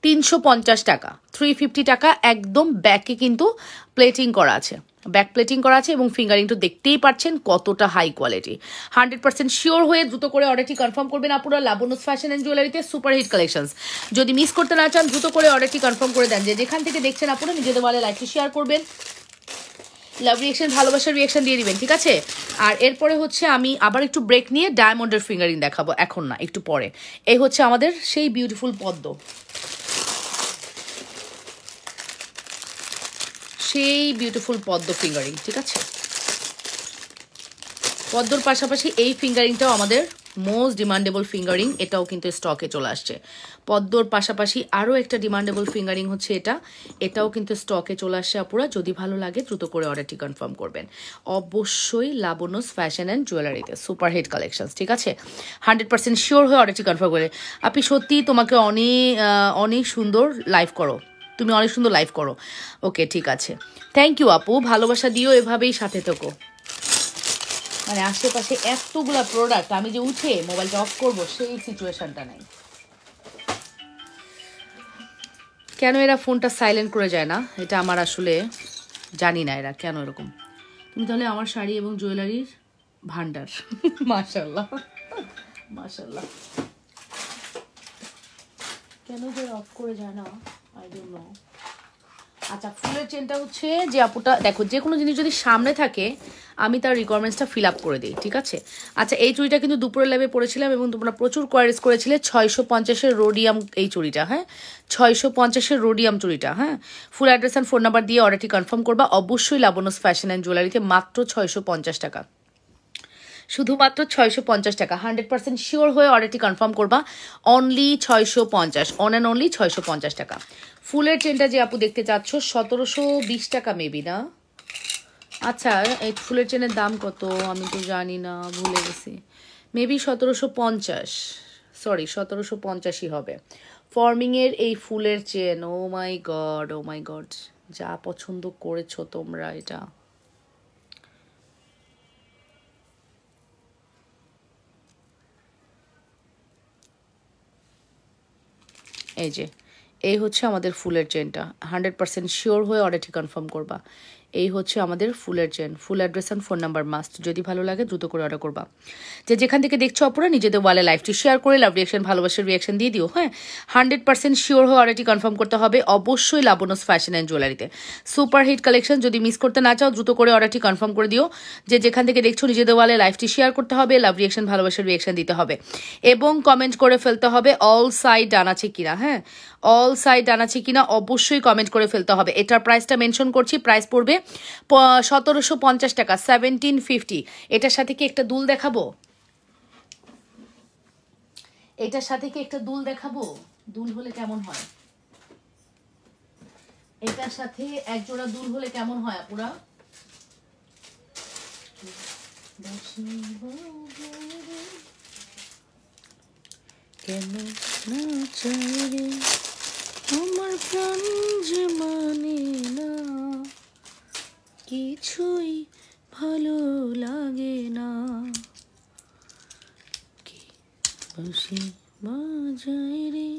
350 টাকা, 350 টাকা। একদম ব্যাকে কিন্তু প্লেটিং করা আছে, ব্যাক প্লেটিং করা আছে, এবং ফিঙ্গারিংটা দেখতেই পাচ্ছেন কতটা হাই কোয়ালিটি। 100% শিওর হয়ে দ্রুত করে অর্ডারটি কনফার্ম করবেন আপুরা লাবণ্যস ফ্যাশন অ্যান্ড জুয়েলারিতে সুপারহিট কালেকশনস। যদি মিস করতে না চান দ্রুত করে অর্ডারটি কনফার্ম করে দেন। যে যেখান থেকে দেখছেন আপুরা নিজেদের বলে লাইকটি শেয়ার করবেন, লাভ রিয়েকশন, ভালোবাসার রিয়েকশন দিয়ে দিবেন, ঠিক আছে? আর এরপরে হচ্ছে আমি আবার একটু ব্রেক নিয়ে ডায়মন্ডের ফিঙ্গারিং দেখাবো, এখন না, একটু পরে। এই হচ্ছে আমাদের সেই বিউটিফুল পদ্ম, সেই বিউটিফুল পদ্ম ফিঙ্গারিং, ঠিক আছে? পদ্মর পাশাপাশি এই ফিঙ্গারিংটাও আমাদের মোস্ট ডিমান্ডেবল ফিঙ্গারিং, এটাও কিন্তু স্টকে চলে আসছে। পদ্মর পাশাপাশি আরও একটা ডিমান্ডেবল ফিঙ্গারিং হচ্ছে এটা, এটাও কিন্তু স্টকে চলে আসছে আপুরা। যদি ভালো লাগে দ্রুত করে অর্ডারটি কনফার্ম করবেন অবশ্যই লাবণ্যস ফ্যাশন অ্যান্ড জুয়েলারিতে সুপারহিট কালেকশনস, ঠিক আছে? 100% শিওর হয়ে অর্ডারটি কনফার্ম করে। আপনি সত্যি তোমাকে অনেক সুন্দর লাইভ করো, তুমি অনেক সুন্দর লাইভ করো। ওকে, ঠিক আছে, থ্যাংক ইউ আপু, ভালোবাসা দিও, এভাবেই সাথে থেকো। মানে আশেপাশে এতগুলা প্রোডাক্ট, আমি যে উঠে মোবাইলটা অফ করবো সেই সিচুয়েশনটা নাই। কেন এরা ফোনটা সাইলেন্ট করে যায় না, এটা আমার আসলে জানি না এরা কেন এরকম। তুমি তাহলে আমার শাড়ি এবং জুয়েলারির ভান্ডার। মাশাল্লাহ মাশাল্লাহ, কেন যে অফ করে যায় না, আই ডোন্ট নো। আচ্ছা, ফুলের চেনটা হচ্ছে যে আপুটা দেখো, যে কোনো জিনিস যদি সামনে থাকে আমি তার রিকোয়ারমেন্টসটা ফিল আপ করে দিই, ঠিক আছে? আচ্ছা, এই চুড়িটা কিন্তু দুপুরের লাইভে পড়েছিলাম এবং তোমরা প্রচুর কোয়ারিজ করেছিলে। 650-এর রোডিয়াম এই চুড়িটা, হ্যাঁ, 650-এর রোডিয়াম চুড়িটা, হ্যাঁ। ফুল অ্যাড্রেস অ্যান্ড ফোন নাম্বার দিয়ে অর্ডারটি কনফার্ম করবা অবশ্যই লাবণ্যস ফ্যাশন অ্যান্ড জুয়েলারিতে, মাত্র 650 টাকা, শুধুমাত্র 650 টাকা। 100% শিওর হয়ে অর্ডারটি কনফার্ম করবা, অনলি 650, অন অ্যান্ড অনলি 650 টাকা। ফুলের চেনটা যে আপু দেখতে চাচ্ছ 1720 টাকা মেবি, না? আচ্ছা, এই ফুলের চেনের দাম কত আমি তো জানি না, ভুলে গেছি, মেবি 1750, সরি 1750ই হবে। ফর্মিংয়ের এই ফুলের চেন, ও মাই গড, ও মাই গড, যা পছন্দ করেছো তোমরা এটা। এই যে, এই হচ্ছে আমাদের ফুলের চেনটা। 100% শিওর হয়ে অর্ডারটি কনফার্ম করবা। এই হচ্ছে আমাদের ফুলের chain. Full address and phone number must, যদি ভালো লাগে দ্রুত করে অর্ডার করবা। যে যেখান থেকে দেখছো অপরা নিজেদের ওয়ালে লাইভটি শেয়ার করে লাভ রিয়েকশন, ভালোবাসার রিয়েকশন দিয়ে দিও, হ্যাঁ। 100% শিওর হয়ে অর্ডারটি কনফার্ম করতে হবে অবশ্যই লাবণ্যস ফ্যাশন অ্যান্ড জুয়েলারিতে সুপার হিট কালেকশন। যদি মিস করতে না চাও দ্রুত করে অর্ডারটি কনফার্ম করে দিও। যে যেখান থেকে দেখছো নিজেদের ওয়ালে লাইভটি শেয়ার করতে হবে, লাভ রিয়েকশন, ভালোবাসার রিয়েকশন দিতে হবে এবং কমেন্ট করে ফেলতে হবে অল সাইড ডান আছে কিনা, হ্যাঁ, অল সাইড ডান আছে কিনা অবশ্যই কমেন্ট করে ফেলতে হবে। এটার প্রাইসটা মেনশন করছি, প্রাইস পড়বে 1750 টাকা, 1750। এটার সাথে কি একটা দুল দেখাবো, এটার সাথে কি একটা দুল দেখাবো, দুল হলে কেমন হয়, এটার সাথে এক জোড়া দুল হলে কেমন হয় আপুরা? কেন না চাই রে আমার প্রাণ যে মানে না, কিছুই ভালো লাগে না, বাঁশি বাজায় রে।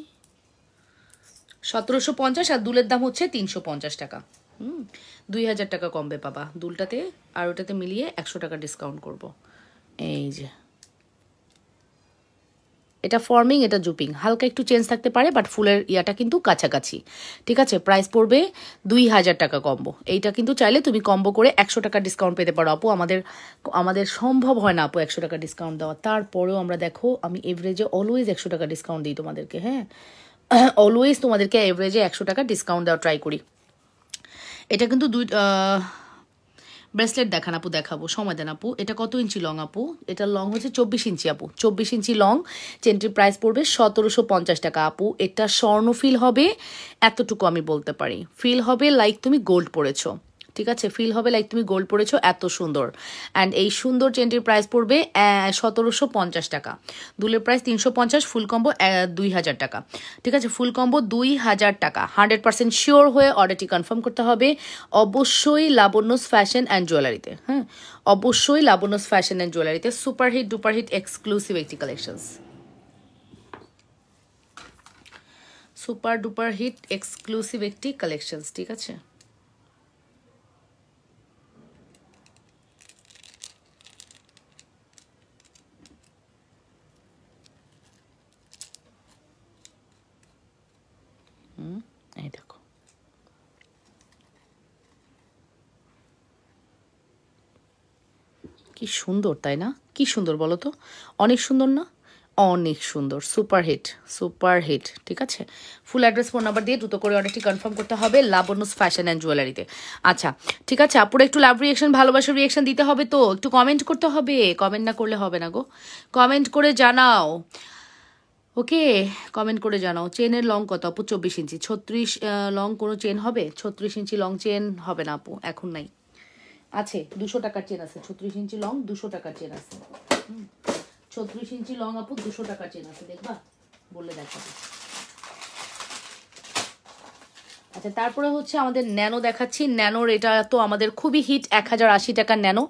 1750 আর দুলের দাম হচ্ছে 350 টাকা। 2000 টাকা কমবে পাবা দুলটাতে, আর ওটাতে মিলিয়ে 100 টাকা ডিসকাউন্ট করব। এই যে এটা ফর্মিং, এটা জুপিং, হালকা একটু চেঞ্জ থাকতে পারে, বাট ফুলের ইয়াটা কিন্তু কাছাকাছি। ঠিক আছে, প্রাইস পড়বে 2000 টাকা কম্বো। এইটা কিন্তু চাইলে তুমি কম্বো করে 100 টাকা ডিসকাউন্ট পেতে পারো আপু। আমাদের সম্ভব হয় না আপু 100 টাকা ডিসকাউন্ট দেওয়া, তারপরেও আমরা দেখো আমি এভারেজে অলওয়েজ 100 টাকা ডিসকাউন্ট দিই তোমাদেরকে। হ্যাঁ, অলওয়েজ তোমাদেরকে এভারেজে 100 টাকা ডিসকাউন্ট দেওয়া ট্রাই করি। এটা কিন্তু ব্রেসলেট দেখান আপু, দেখাবো, সময় দেন আপু। এটা কত ইঞ্চি লং আপু? এটা লং হচ্ছে 24 ইঞ্চি আপু, 24 ইঞ্চি লং। চেনটির প্রাইস পড়বে 1750 টাকা আপু। এটা স্বর্ণ ফিল হবে, এতটুকু আমি বলতে পারি। ফিল হবে লাইক তুমি গোল্ড পরেছো। ঠিক আছে, ফিল হবে লাইক তুমি গোল্ড পরেছো, এত সুন্দর। অ্যান্ড এই সুন্দর চেনটির প্রাইস পড়বে 1750 টাকা। দুলের প্রাইস 350, ফুল কম্বো 2000 টাকা। ঠিক আছে, ফুল কম্বো 2000 টাকা। 100% শিওর হয়ে অর্ডারটি কনফার্ম করতে হবে অবশ্যই লাবণ্যস ফ্যাশন অ্যান্ড জুয়েলারিতে। হ্যাঁ, অবশ্যই লাবণ্যস ফ্যাশন অ্যান্ড জুয়েলারিতে। Super hit duper hit exclusive একটি collections, super duper hit exclusive একটি কালেকশনস। ঠিক আছে, এই দেখো কি সুন্দর, তাই না? কি সুন্দর বলো তো, অনেক সুন্দর না? অনেক সুন্দর, সুপার হিট, সুপার হিট। ঠিক আছে, ফুল অ্যাড্রেস ফোন নাম্বার দিয়ে দ্রুত করে অর্ডারটি কনফার্ম করতে হবে লাবণ্যস ফ্যাশন অ্যান্ড জুয়েলারিতে। আচ্ছা ঠিক আছে, আপুরা একটু লাভ রিয়েকশন, ভালোবাসার রিয়েকশন দিতে হবে, তো একটু কমেন্ট করতে হবে। কমেন্ট না করলে হবে না গো, কমেন্ট করে জানাও। ওকে, কমেন্ট করে জানাও। চেনের লং কত আপু? 24 ইঞ্চি। 36 লং কোনো চেন হবে? 36 ইঞ্চি লং চেন হবে না আপু, এখন নাই। আছে 200 টাকার চেন আছে, 36 ইঞ্চি লং 200 টাকার চেন আছে। 36 ইঞ্চি লং আপু 200 টাকার চেন আছে, দেখবা? বললে দেখাবো। আচ্ছা, তারপরে হচ্ছে আমাদের ন্যানো দেখাচ্ছি। ন্যানোর এটা তো আমাদের খুবই হিট, 1080 টাকার ন্যানো।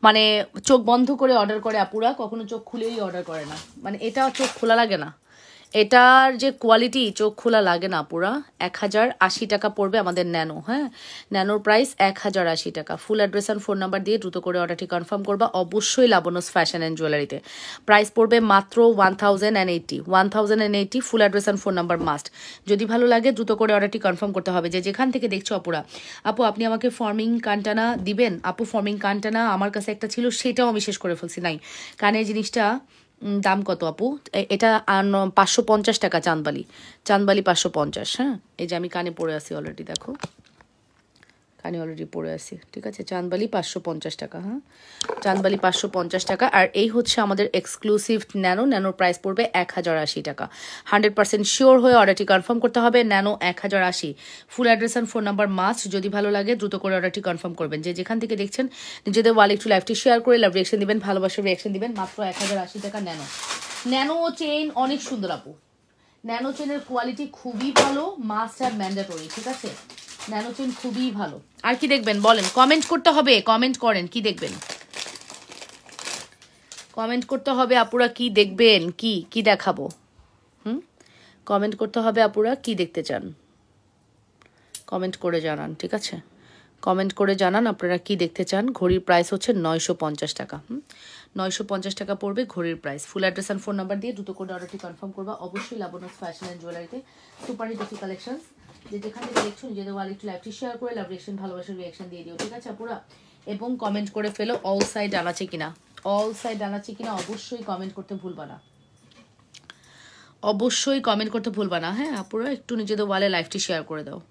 মানে চোখ বন্ধ করে অর্ডার করে আপুরা, কখনো চোখ খুলেই অর্ডার করে না। মানে এটা চোখ খোলা লাগে না, এটার যে কোয়ালিটি চোখ খোলা লাগে না পুরা। 1080 টাকা পড়বে আমাদের ন্যানো। হ্যাঁ, ন্যানোর প্রাইস 1080 টাকা। Full address and phone number দিয়ে দ্রুত করে অর্ডারটি কনফার্ম করবা অবশ্যই লাবণ্যস ফ্যাশন অ্যান্ড জুয়েলারিতে। প্রাইস পড়বে মাত্র 1080। ফুল address and phone number must. যদি ভালো লাগে দ্রুত করে অর্ডারটি কনফার্ম করতে হবে। যে যেখান থেকে দেখছো আপুরা, আপু আপনি আমাকে ফর্মিং কানটানা দিবেন? আপু ফর্মিং কানটানা আমার কাছে একটা ছিল, সেটাও আমি শেষ করে ফেলছি, নাই। কানের জিনিসটা দাম কত আপু? এটা 550 টাকা। চাঁদবালি, চাঁদবালি 550। হ্যাঁ, এই যে আমি কানে পরে আছি অলরেডি, দেখো কানে অলরেডি পরে আছি। ঠিক আছে, চাঁদবালি 550 টাকা। হ্যাঁ, চাঁদবালি 550 টাকা। আর এই হচ্ছে আমাদের এক্সক্লুসিভ ন্যানো। ন্যানোর প্রাইস পড়বে 1080 টাকা। 100% শিওর হয়ে অর্ডারটি কনফার্ম করতে হবে। Nano 1080। Full address and phone number must. যদি ভালো লাগে দ্রুত করে অর্ডারটি কনফার্ম করবেন। যে যেখান থেকে দেখছেন নিজেদের ওয়ালে একটু লাইভটি শেয়ার করে লাভ রিয়েকশন দিবেন, ভালোবাসার রিয়েকশন দিবেন। মাত্র 1080 টাকা ন্যানো। ন্যানো চেইন অনেক সুন্দর আপু, ন্যানো চেনের কোয়ালিটি খুবই ভালো, মাস্ট আর ম্যান্ডেটরি। ঠিক আছে, ন্যানো চেন খুবই ভালো। আর কি দেখবেন বলেন? কমেন্ট করতে হবে, কমেন্ট করেন কি দেখবেন, কমেন্ট করতে হবে আপুরা কি দেখবেন, কি কি দেখাবো। কমেন্ট করতে হবে আপুরা কি দেখতে চান, কমেন্ট করে জানান। ঠিক আছে, কমেন্ট করে জানান আপনারা কি দেখতে চান। ঘড়ির প্রাইস হচ্ছে 950 টাকা। 950 টাকা পড়বে ঘড়ির price. Full address and phone number দিয়ে দ্রুত করে অর্ডারটি কনফার্ম করবা অবশ্যই লাবণ্যস ফ্যাশন অ্যান্ড জুয়েলারিতে। সুপার হিট একটি কালেকশন। যে যেখান থেকে দেখছো নিজেদের ওয়ালে একটু লাইভটি শেয়ার করে লাভ রিয়েকশন, ভালোবাসার রিয়েকশন দিয়ে দিও। ঠিক আছে আপুরা, এবং কমেন্ট করে ফেলো অল সাইড আনাচ্ছে কিনা, অল সাইড আনাচ্ছে কিনা অবশ্যই কমেন্ট করতে ভুলবা না, অবশ্যই কমেন্ট করতে ভুলবা না। হ্যাঁ আপুরা, একটু নিজেদের ওয়ালে লাইভটি শেয়ার করে দাও।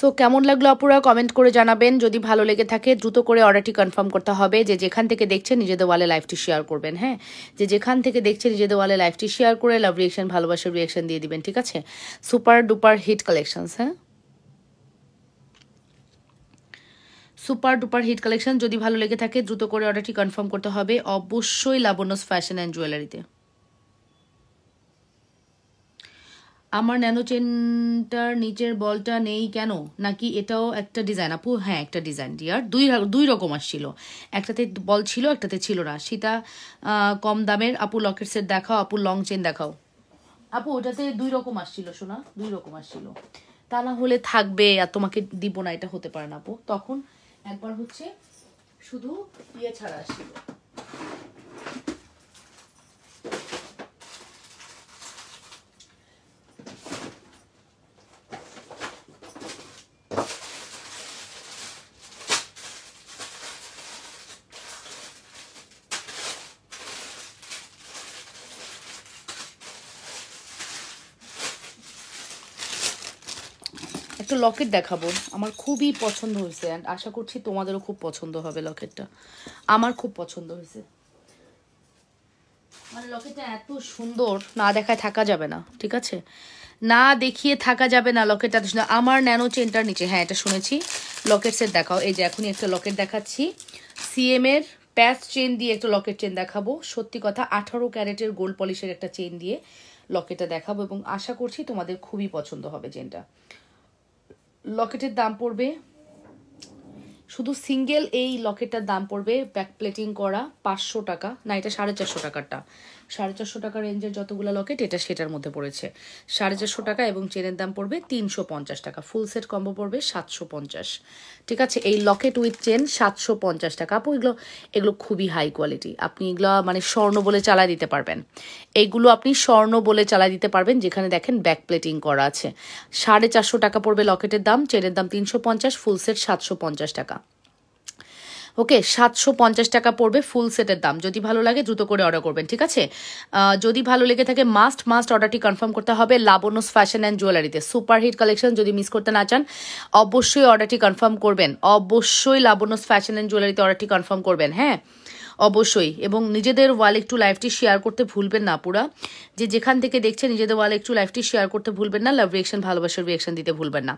সো কেমন লাগলো আপুরা কমেন্ট করে জানাবেন। যদি ভালো লেগে থাকে দ্রুত করে অর্ডারটি কনফার্ম করতে হবে। যে যেখান থেকে দেখছেন নিজেদের ওয়ালে লাইভটি শেয়ার করবেন। হ্যাঁ, যে যেখান থেকে দেখছেন নিজেদের ওয়ালে লাইভটি শেয়ার করে লাভ রিয়েকশন, ভালোবাসার রিয়েকশন দিয়ে দিবেন। ঠিক আছে, সুপার ডুপার হিট কালেকশনস। হ্যাঁ, সুপার ডুপার হিট কালেকশন। যদি ভালো লেগে থাকে দ্রুত করে অর্ডারটি কনফার্ম করতে হবে অবশ্যই লাবণ্যস ফ্যাশন অ্যান্ড জুয়েলারিতে। আমার ন্যানো চেনটার নিচের বলটা নেই কেন, নাকি এটাও একটা ডিজাইন? আপু হ্যাঁ, একটা ডিজাইন ডিয়ার, দুই রকম আসছিল, একটাতে বল ছিল একটাতে ছিল না। সীতা কম দামের আপু লকেট সেট দেখাও, আপু লং চেন দেখাও। আপু ওটাতে দুই রকম আসছিল, শোনা, দুই রকম আসছিল। তা না হলে থাকবে আর তোমাকে দিব না, এটা হতে পারে না আপু। তখন একবার হচ্ছে শুধু ইয়ে ছাড়া আসছিল। একটা লকেট দেখাবো, আমার খুবই পছন্দ হয়েছে অ্যান্ড আশা করছি তোমাদেরও খুব পছন্দ হবে লকেটটা। আমার খুব পছন্দ হয়েছে, মানে লকেটটা এত সুন্দর, না দেখায় থাকা যাবে না। ঠিক আছে, না দেখিয়ে থাকা যাবে না। লকেটটা সুন্দর। আমার ন্যানো চেনটার নিচে, হ্যাঁ এটা শুনেছি। লকেট সেট দেখাও। এই যে এখনই একটা লকেট দেখাচ্ছি, সিএম এর প্যাচ চেন দিয়ে একটা লকেট চেন দেখাবো। সত্যি কথা 18 ক্যারেটের গোল্ড পলিশের একটা চেন দিয়ে লকেটটা দেখাবো এবং আশা করছি তোমাদের খুবই পছন্দ হবে চেনটা। লকেটের দাম পড়বে, শুধু সিঙ্গেল এই লকেটটার দাম পড়বে ব্যাক প্লেটিং করা 500 টাকা, না এটা 450 টাকারটা। 450 টাকা রেঞ্জের যতগুলো লকেট এটা সেটার মধ্যে পড়েছে 450 টাকা, এবং চেনের দাম পড়বে 350 টাকা। ফুল সেট কম্বো পড়বে 750। ঠিক আছে, এই লকেট উইথ চেন 750 টাকা। আপু এগুলো খুবই হাই কোয়ালিটি, আপনি এগুলো মানে স্বর্ণ বলে চালা দিতে পারবেন। এইগুলো আপনি স্বর্ণ বলে চালা দিতে পারবেন, যেখানে দেখেন ব্যাক প্লেটিং করা আছে। 450 টাকা পড়বে লকেটের দাম, চেনের দাম 350, ফুল সেট 750 টাকা। ওকে, 750 টাকা পড়বে ফুল সেটের দাম। যদি ভালো লাগে দ্রুত করে অর্ডার করবেন। ঠিক আছে, যদি ভালো লেগে থাকে মাস্ট অর্ডারটি কনফার্ম করতে হবে লাবণ্যস ফ্যাশন অ্যান্ড জুয়েলারিতে। সুপার হিট কালেকশন যদি মিস করতে না চান অবশ্যই অর্ডারটি কনফার্ম করবেন। অবশ্যই লাবণ্যস ফ্যাশন অ্যান্ড জুয়েলারিতে অর্ডারটি কনফার্ম করবেন। হ্যাঁ অবশ্যই, এবং নিজেদের ওয়ালে একটু লাইভটি শেয়ার করতে ভুলবেন না পুরা। যে যেখান থেকে দেখছে নিজেদের ওয়ালে একটু লাইভটি শেয়ার করতে ভুলবেন না। লাভ রিয়েকশন, ভালোবাসার রিয়েকশন দিতে ভুলবেন না।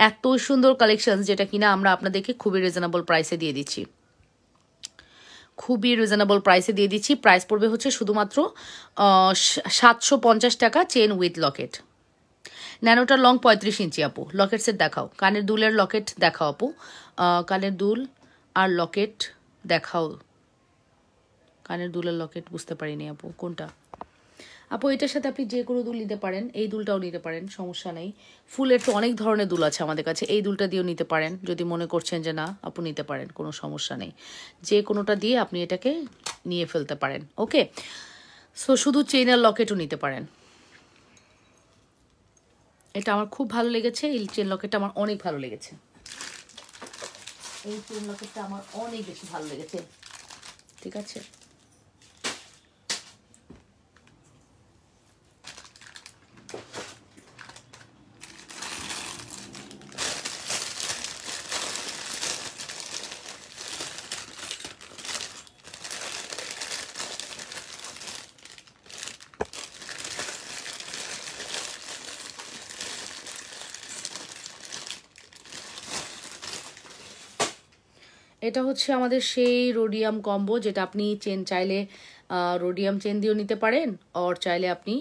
এত সুন্দর কালেকশন যেটা কিনা আমরা আপনাদেরকে খুবই রিজনেবল প্রাইসে দিয়ে দিচ্ছি, খুবই রিজনেবল প্রাইসে দিয়ে দিচ্ছি। প্রাইস পড়বে হচ্ছে শুধুমাত্র 750 টাকা চেন উইথ লকেট। ন্যানোটার লং 35 ইঞ্চি। আপু লকেট সেট দেখাও, কানের দুলের লকেট দেখাও আপু, কানের দুল আর লকেট দেখাও। কানের দুলের লকেট বুঝতে পারিনি আপু কোনটা। আপু এটার সাথে আপনি যে কোনো দুল নিতে পারেন, এই দুলটাও নিতে পারেন, সমস্যা নেই। ফুলের তো অনেক ধরনের দুল আছে আমাদের কাছে, এই দুলটা দিয়েও নিতে পারেন। যদি মনে করছেন যে না আপু নিতে পারেন, কোনো সমস্যা নেই, যে কোনোটা দিয়ে আপনি এটাকে নিয়ে ফেলতে পারেন। ওকে, সো শুধু চেইনের লকেটও নিতে পারেন। এটা আমার খুব ভালো লেগেছে, এই চেন লকেটটা আমার অনেক ভালো লেগেছে, এই চেন লকেটটা আমার অনেক বেশি ভালো লেগেছে। ঠিক আছে, এটা হচ্ছে আমাদের সেই রোডিয়াম কম্বো, যেটা আপনি চেন চাইলে রোডিয়াম চেন দিয়েও নিতে পারেন, আর চাইলে আপনি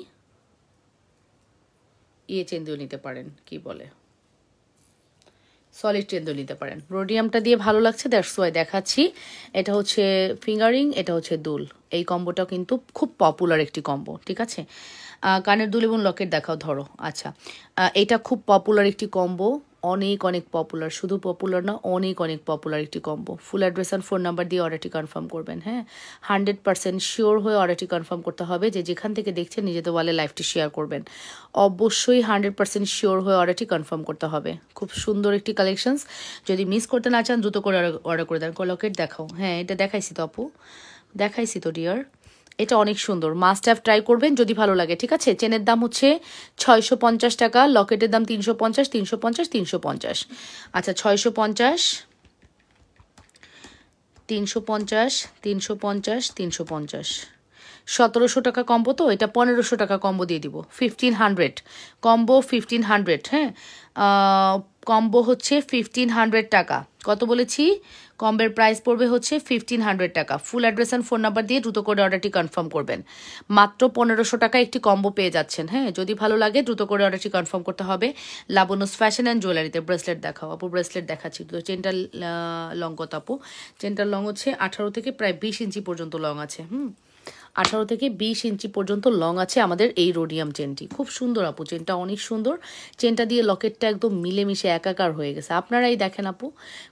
চেন দিয়েও নিতে পারেন, কি বলে সলিড চেন দিয়েও নিতে পারেন। রোডিয়ামটা দিয়ে ভালো লাগছে, দ্যাটস ওয়াই দেখাচ্ছি। এটা হচ্ছে ফিঙ্গারিং, এটা হচ্ছে দুল। এই কম্বোটা কিন্তু খুব পপুলার একটি কম্বো। ঠিক আছে, কানের দুল এবং লকেট দেখাও, ধরো। আচ্ছা, এটা খুব পপুলার একটি কম্বো, অনেক পপুলার, শুধু পপুলার না অনেক পপুলার একটি combo. Full address and phone number দিয়ে অর্ডারটি কনফার্ম করবেন। হ্যাঁ, 100% শিওর হয়ে অর্ডারটি কনফার্ম করতে হবে। যে যেখান থেকে দেখছেন নিজেদের ওয়ালে লাইভটি শেয়ার করবেন। অবশ্যই 100% শিওর হয়ে অর্ডারটি কনফার্ম করতে হবে। খুব সুন্দর একটি কালেকশনস, যদি মিস করতে না চান দ্রুত করে অর্ডার করে দেন। লকেট দেখাও। হ্যাঁ এটা দেখাইছি তো আপু, দেখাইছি তো ডিয়ার, এটা অনেক সুন্দর, মাস্ট হ্যাভ ট্রাই করবেন যদি ভালো লাগে। ঠিক আছে, চেনের দাম হচ্ছে 650 টাকা, লকেটের দাম 350, 350, 350। আচ্ছা 650, 350, 350, 350, 1700 টাকা কম্বো, তো এটা 1500 টাকা কম্বো দিয়ে দিব। 1500 কম্বো, 1500। হ্যাঁ, কম্বো হচ্ছে 1500 টাকা। কত বলেছি? কম্বের প্রাইস পড়বে হচ্ছে 1500 টাকা। Full address and phone number দিয়ে দ্রুত করে অর্ডারটি কনফার্ম করবেন। মাত্র 1500 টাকা একটি কম্বো পেয়ে যাচ্ছেন। হ্যাঁ, যদি ভালো লাগে দ্রুত করে অর্ডারটি কনফার্ম করতে হবে। Labanya's fashion and জুয়েলারিতে। ব্রেসলেট দেখাও আপু, ব্রেসলেট দেখাচ্ছি তো। চেনটা লং কত আপু? চেনটার লং হচ্ছে 18 থেকে প্রায় 20 ইঞ্চি পর্যন্ত লং আছে। 18 থেকে 20 ইঞ্চি পর্যন্ত লং আছে আমাদের এই রোডিয়াম চেনটি। খুব সুন্দর আপু, চেনটা অনেক সুন্দর। চেনটা দিয়ে লকেটটা একদম মিলেমিশে একাকার হয়ে গেছে। আপনারাই দেখেন আপু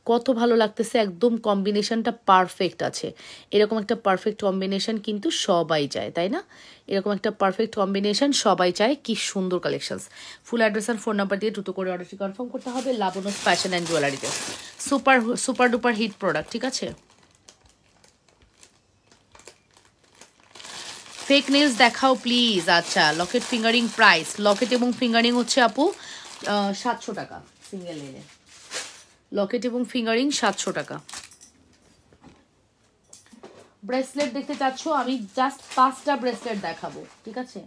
কত ভালো লাগতেছে, একদম কম্বিনেশনটা পারফেক্ট আছে। এরকম একটা পারফেক্ট কম্বিনেশন কিন্তু সবাই চায়, তাই না? এরকম একটা পারফেক্ট কম্বিনেশন সবাই চায়। কি সুন্দর কালেকশনস। ফুল অ্যাড্রেস আর ফোন নাম্বার দিয়ে দ্রুত করে অর্ডারটি কনফার্ম করতে হবে লাবনুস ফ্যাশন অ্যান্ড জুয়েলারিতে। Super super duper hit product. ঠিক আছে, ফেক নেলস দেখাও প্লিজ। আচ্ছা, লকেট ফিঙ্গারিং প্রাইস, লকেট এবং ফিঙ্গারিং হচ্ছে আপু 700 টাকা সিঙ্গেল নেলে। লকেট এবং ফিঙ্গারিং 700 টাকা। ব্রেসলেট দেখতে চাচ্ছ? আমি জাস্ট 5টা ব্রেসলেট দেখাবো। ঠিক আছে,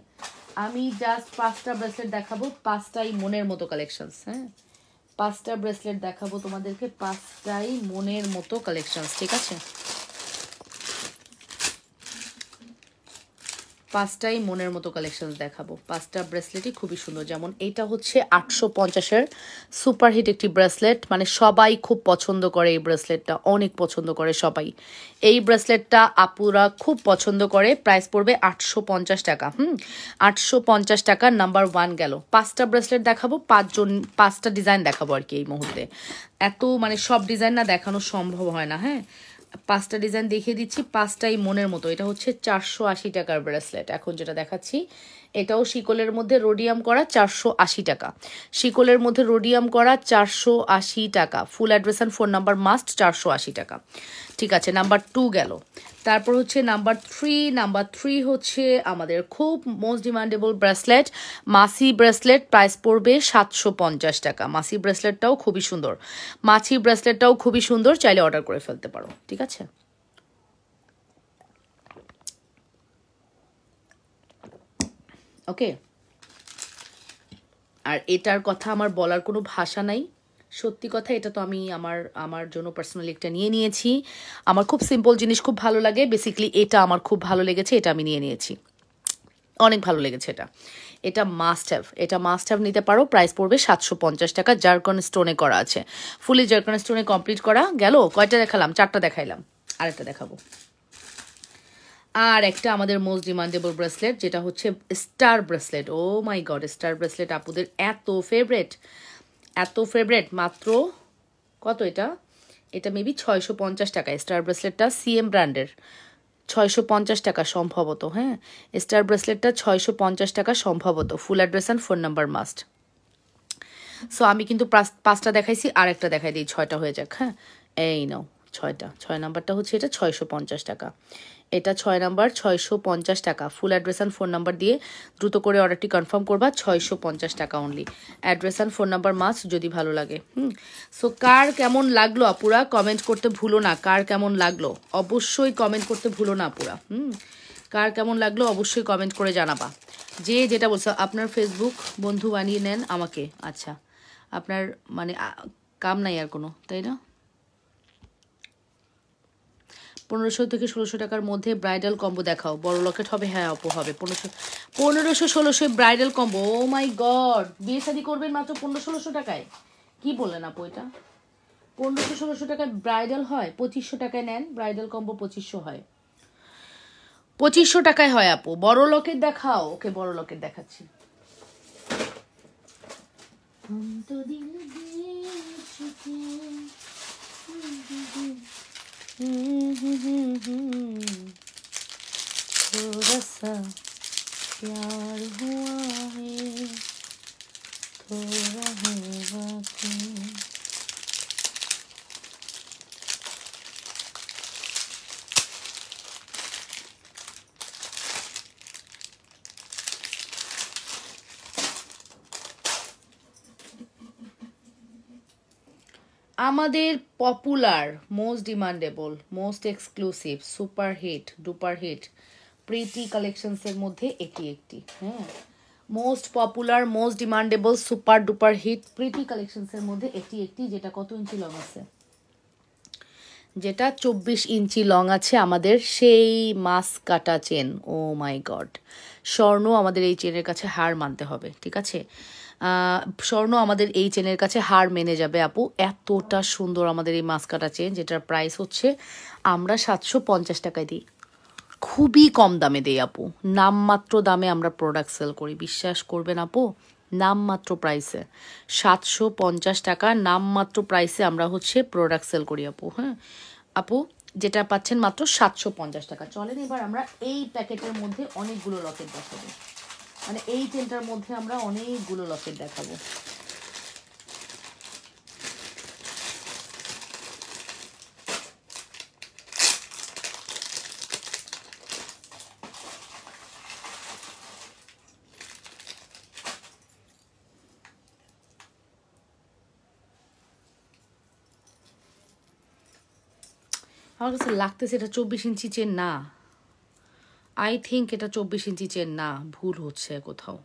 আমি জাস্ট 5টা ব্রেসলেট দেখাবো, 5টাই মনের মতো কালেকশনস। হ্যাঁ, 5টা ব্রেসলেট দেখাবো তোমাদেরকে, 5টাই মনের মতো কালেকশনস। ঠিক আছে, 5টাই মনের মতো কালেকশন দেখাবো। 5টা ব্রেসলেটই খুবই সুন্দর। যেমন এইটা হচ্ছে 850-এর সুপারহিট একটি ব্রেসলেট, মানে সবাই খুব পছন্দ করে এই ব্রেসলেটটা, অনেক পছন্দ করে সবাই। এই ব্রেসলেটটা আপুরা খুব পছন্দ করে। প্রাইস পড়বে 850 টাকা। 850 টাকা। নাম্বার 1 গেল। 5টা ব্রেসলেট দেখাবো, 5টা ডিজাইন দেখাবো আর কি এই মুহূর্তে। এত মানে সব ডিজাইন না দেখানো সম্ভব হয় না। হ্যাঁ, 5টা ডিজাইন দেখিয়ে দিচ্ছি, 5টাই মনের মতো। এটা হচ্ছে 480 টাকার ব্রেসলেট। এখন যেটা দেখাচ্ছি এটাও শিকলের মধ্যে রোডিয়াম করা, 480 টাকা। শিকলের মধ্যে রোডিয়াম করা, 480 টাকা। Full address and phone number must, 480 টাকা। ঠিক আছে, নাম্বার 2 গেল। তারপর হচ্ছে নাম্বার 3। নাম্বার 3 হচ্ছে আমাদের খুব মোস্ট ডিমান্ডেবল ব্রেসলেট, মাসি ব্রেসলেট। প্রাইস পড়বে 750 টাকা। মাসি ব্রেসলেটটাও খুবই সুন্দর, মাছি ব্রেসলেটটাও খুবই সুন্দর, চাইলে অর্ডার করে ফেলতে পারো। ঠিক আছে, ওকে। আর এটার কথা আমার বলার কোনো ভাষা নাই। সত্যি কথা, এটা তো আমি আমার জন্য পার্সোনালি একটা নিয়ে নিয়েছি। আমার খুব সিম্পল জিনিস খুব ভালো লাগে। বেসিক্যালি এটা আমার খুব ভালো লেগেছে, এটা আমি নিয়ে নিয়েছি, অনেক ভালো লেগেছে এটা। এটা মাস্ট হ্যাভ, এটা মাস্ট হ্যাভ নিতে পারো। প্রাইস পড়বে 750 টাকা। জারকন স্টোনে করা আছে, ফুলি জারকন স্টোনে কমপ্লিট করা। গেল কয়টা দেখালাম? 4টা দেখাইলাম, আরেকটা দেখাবো। আর একটা আমাদের মোস্ট ডিমান্ডেবল ব্রেসলেট, যেটা হচ্ছে স্টার ব্রেসলেট। ও মাই গড, স্টার ব্রেসলেট আপুদের এত ফেভারেট, এত ফেভারেট। মাত্র কত এটা? এটা মেবি 650 টাকা। স্টার ব্রেসলেটটা সিএম ব্র্যান্ডের, 650 টাকা সম্ভবত। হ্যাঁ, স্টার ব্রেসলেটটা 650 টাকা সম্ভবত। ফুল address and phone number must. So আমি কিন্তু 5টা দেখাইছি, আর একটা দেখাই দিই, 6টা হয়ে যাক। হ্যাঁ, এই নাও 6টা। 6 নাম্বারটা হচ্ছে এটা 650 টাকা। এটা 6 নাম্বার, 650 টাকা। Full address and phone number দিয়ে দ্রুত করে অর্ডারটি কনফার্ম করবা। 650 টাকা only. Address and phone number must যদি ভালো লাগে। সো কার কেমন লাগলো আপুরা কমেন্ট করতে ভুলো না। কার কেমন লাগলো অবশ্যই কমেন্ট করতে ভুলো না আপুরা। কার কেমন লাগলো অবশ্যই কমেন্ট করে জানাবা। যে যেটা বলছো, আপনার ফেসবুক বন্ধু বানিয়ে নেন আমাকে। আচ্ছা, আপনার মানে কাম নাই আর কোনো, তাই না? 1500 থেকে 1600 টাকার মধ্যে ব্রাইডাল কম্বো দেখাও। বড় লকেট হবে? হ্যাঁ আপু হবে। 1500-1600 ব্রাইডাল কম্বো। ও মাই গড, বিয়ে শাদী করবেন মাত্র 1500-1600 টাকায়? কি বললেন আপু? এটা 1500-1600 টাকায় ব্রাইডাল হয়? 2500 টাকায় নেন ব্রাইডাল কম্বো, 2500 হয়, 2500 টাকায় হয় আপু। বড় লকেট দেখাও। ওকে, বড় লকেট দেখাচ্ছি। थोड़ा सा प्यार हुआ है, थोड़ा है बाकी। আমাদের popular, most demandable, most exclusive, super hit, duper hit pretty কালেকশনসের মধ্যে এটি একটি। হ্যাঁ, most popular, most demandable, super duper hit pretty কালেকশনসের মধ্যে এটি একটি, যেটা কত ইঞ্চি লং আছে? যেটা 24 ইঞ্চি লং আছে আমাদের সেই মাছ কাটা চেন। ও মাই গড, স্বর্ণ আমাদের এই চেনের কাছে হার মানতে হবে, ঠিক আছে? স্বর্ণ আমাদের এই চেনের কাছে হার মেনে যাবে আপু, এতটা সুন্দর আমাদের এই মাছ কাটা চেন, যেটার প্রাইস হচ্ছে আমরা 750 টাকায় দিই, খুবই কম দামে দেই আপু, নামমাত্র দামে আমরা প্রোডাক্ট সেল করি, বিশ্বাস করবেন আপু, নামমাত্র প্রাইসে 750 টাকা নামমাত্র প্রাইসে আমরা হচ্ছে প্রোডাক্ট সেল করি আপু। হ্যাঁ আপু, যেটা পাচ্ছেন মাত্র 750 টাকা। চলেন এবার আমরা এই প্যাকেটের মধ্যে অনেকগুলো লকেট দেখাবো, মানে এই চেনটার মধ্যে আমরা অনেকগুলো লকেট দেখাবো। আমার কাছে লাগতেছে এটা 24 ইঞ্চি চেন না, আই থিঙ্ক এটা 24 ইঞ্চি চেন না, ভুল হচ্ছে কোথাও,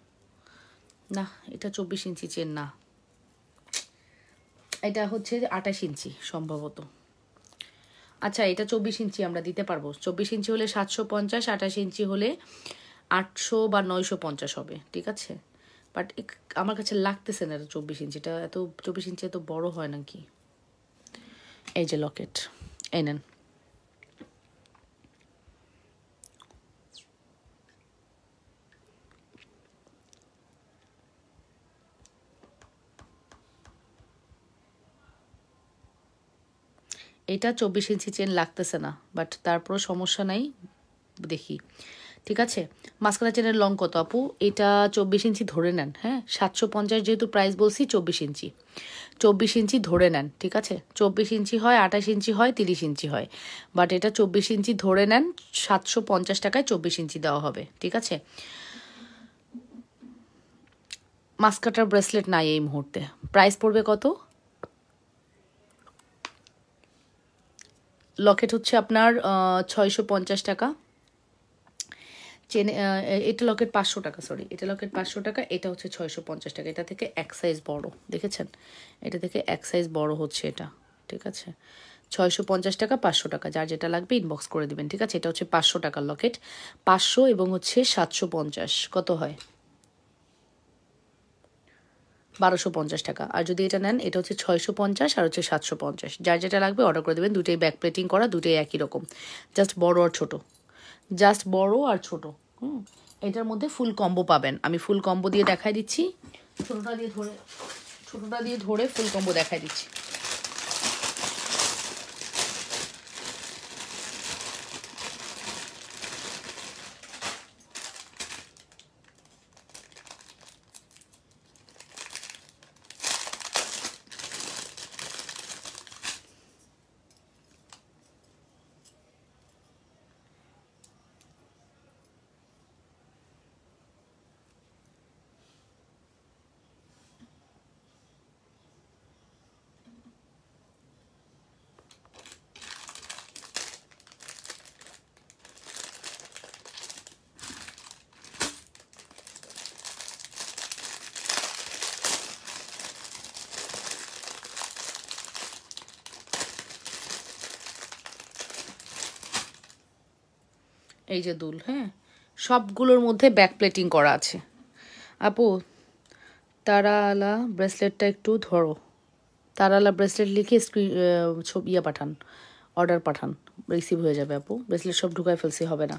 না এটা 24 ইঞ্চি চেন না, এটা হচ্ছে 28 ইঞ্চি সম্ভবত। আচ্ছা, এটা 24 ইঞ্চি আমরা দিতে পারবো, 24 ইঞ্চি হলে 750, 28 ইঞ্চি হলে 800 বা 950 হবে, ঠিক আছে? বাট আমার কাছে লাগতেছে না এটা 24 ইঞ্চি, এটা এত 24 ইঞ্চি এত বড় হয় নাকি? এই যে লকেট, এই নেন। এটা 24 ইঞ্চি চেন লাগতেছে না, বাট তারপরও সমস্যা নাই, দেখি, ঠিক আছে? মাঝখানে চেনের লং কত আপু? এটা 24 ইঞ্চি ধরে নেন, হ্যাঁ 750 যেহেতু প্রাইস বলছি, 24 ইঞ্চি, 24 ইঞ্চি ধরে নেন, ঠিক আছে? 24 ইঞ্চি হয়, 28 ইঞ্চি হয়, 30 ইঞ্চি হয়, বাট এটা 24 ইঞ্চি ধরে নেন, 750 টাকায় 24 ইঞ্চি দেওয়া হবে, ঠিক আছে? মাস্কাটার ব্রেসলেট নাই এই মুহূর্তে, প্রাইস পড়বে কত? লকেট হচ্ছে আপনার 650 টাকা, চেন এটা লকেট 500 টাকা, সরি এটা লকেট 500 টাকা, এটা হচ্ছে 650 টাকা, এটা থেকে এক সাইজ বড়, দেখেছেন? এটা থেকে এক সাইজ বড় হচ্ছে এটা, ঠিক আছে? 650 টাকা, 500 টাকা, যার যেটা লাগবে ইনবক্স করে দিবেন, ঠিক আছে? এটা হচ্ছে 500 টাকার লকেট, 500 এবং হচ্ছে 750 কত হয়? 1250 টাকা। আর যদি এটা নেন, এটা হচ্ছে 650 আর হচ্ছে 750, যার যেটা লাগবে অর্ডার করে দেবেন। দুটোই ব্যাক প্লেটিং করা, দুটোই একই রকম, জাস্ট বড় আর ছোট, জাস্ট বড় আর ছোট। এটার মধ্যে ফুল কম্বো পাবেন, আমি ফুল কম্বো দিয়ে দেখাই দিচ্ছি, ছোটটা দিয়ে ধরে ফুল কম্বো দেখাই দিচ্ছি। এই যে দুল, হ্যাঁ সবগুলোর মধ্যে ব্যাক প্লেটিং করা আছে। আপু তারালা ব্রেসলেটটা একটু ধরো, তারালা ব্রেসলেট লিখে ছবি পাঠান, অর্ডার পাঠান, রিসিভ হয়ে যাবে আপু। ব্রেসলেট সব ঢুকায় ফেলছি, হবে না,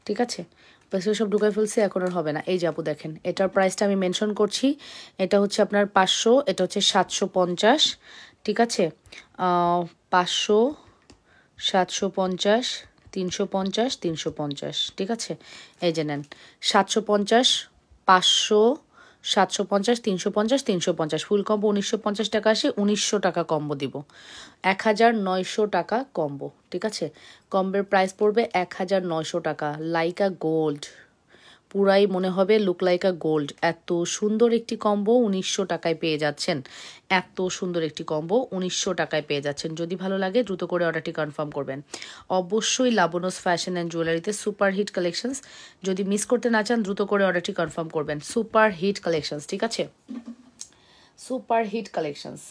ঠিক আছে? ব্রেসলেট সব ঢুকায় ফেলছি, এখন আর হবে না। এই যে আপু দেখেন, এটার প্রাইসটা আমি মেনশন করছি, এটা হচ্ছে আপনার 500, এটা হচ্ছে 750, ঠিক আছে? 500, 750, 350, 350, ঠিক আছে? এই যে নেন, 750, 500, 750, 350, 350, ফুল কম্বো 1950 টাকা আসে, 1900 টাকা কম্বো দিব, 1900 টাকা কম্বো, ঠিক আছে? কম্বোর প্রাইস পড়বে 1900 টাকা। লাইকা গোল্ড পুরাই মনে হবে লুক লাইক আ গোল্ড। এত সুন্দর একটি কম্বো 1900 টাকায় পেয়ে যাচ্ছেন। এত সুন্দর একটি কম্বো 1900 টাকায় পেয়ে যাচ্ছেন। যদি ভালো লাগে দ্রুত করে অর্ডারটি কনফার্ম করবেন। অবশ্যই লাবণ্যস ফ্যাশন অ্যান্ড জুয়েলারিতে সুপার হিট কালেকশনস, যদি মিস করতে না চান দ্রুত করে অর্ডারটি কনফার্ম করবেন। সুপার হিট কালেকশনস, ঠিক আছে, সুপার হিট কালেকশনস।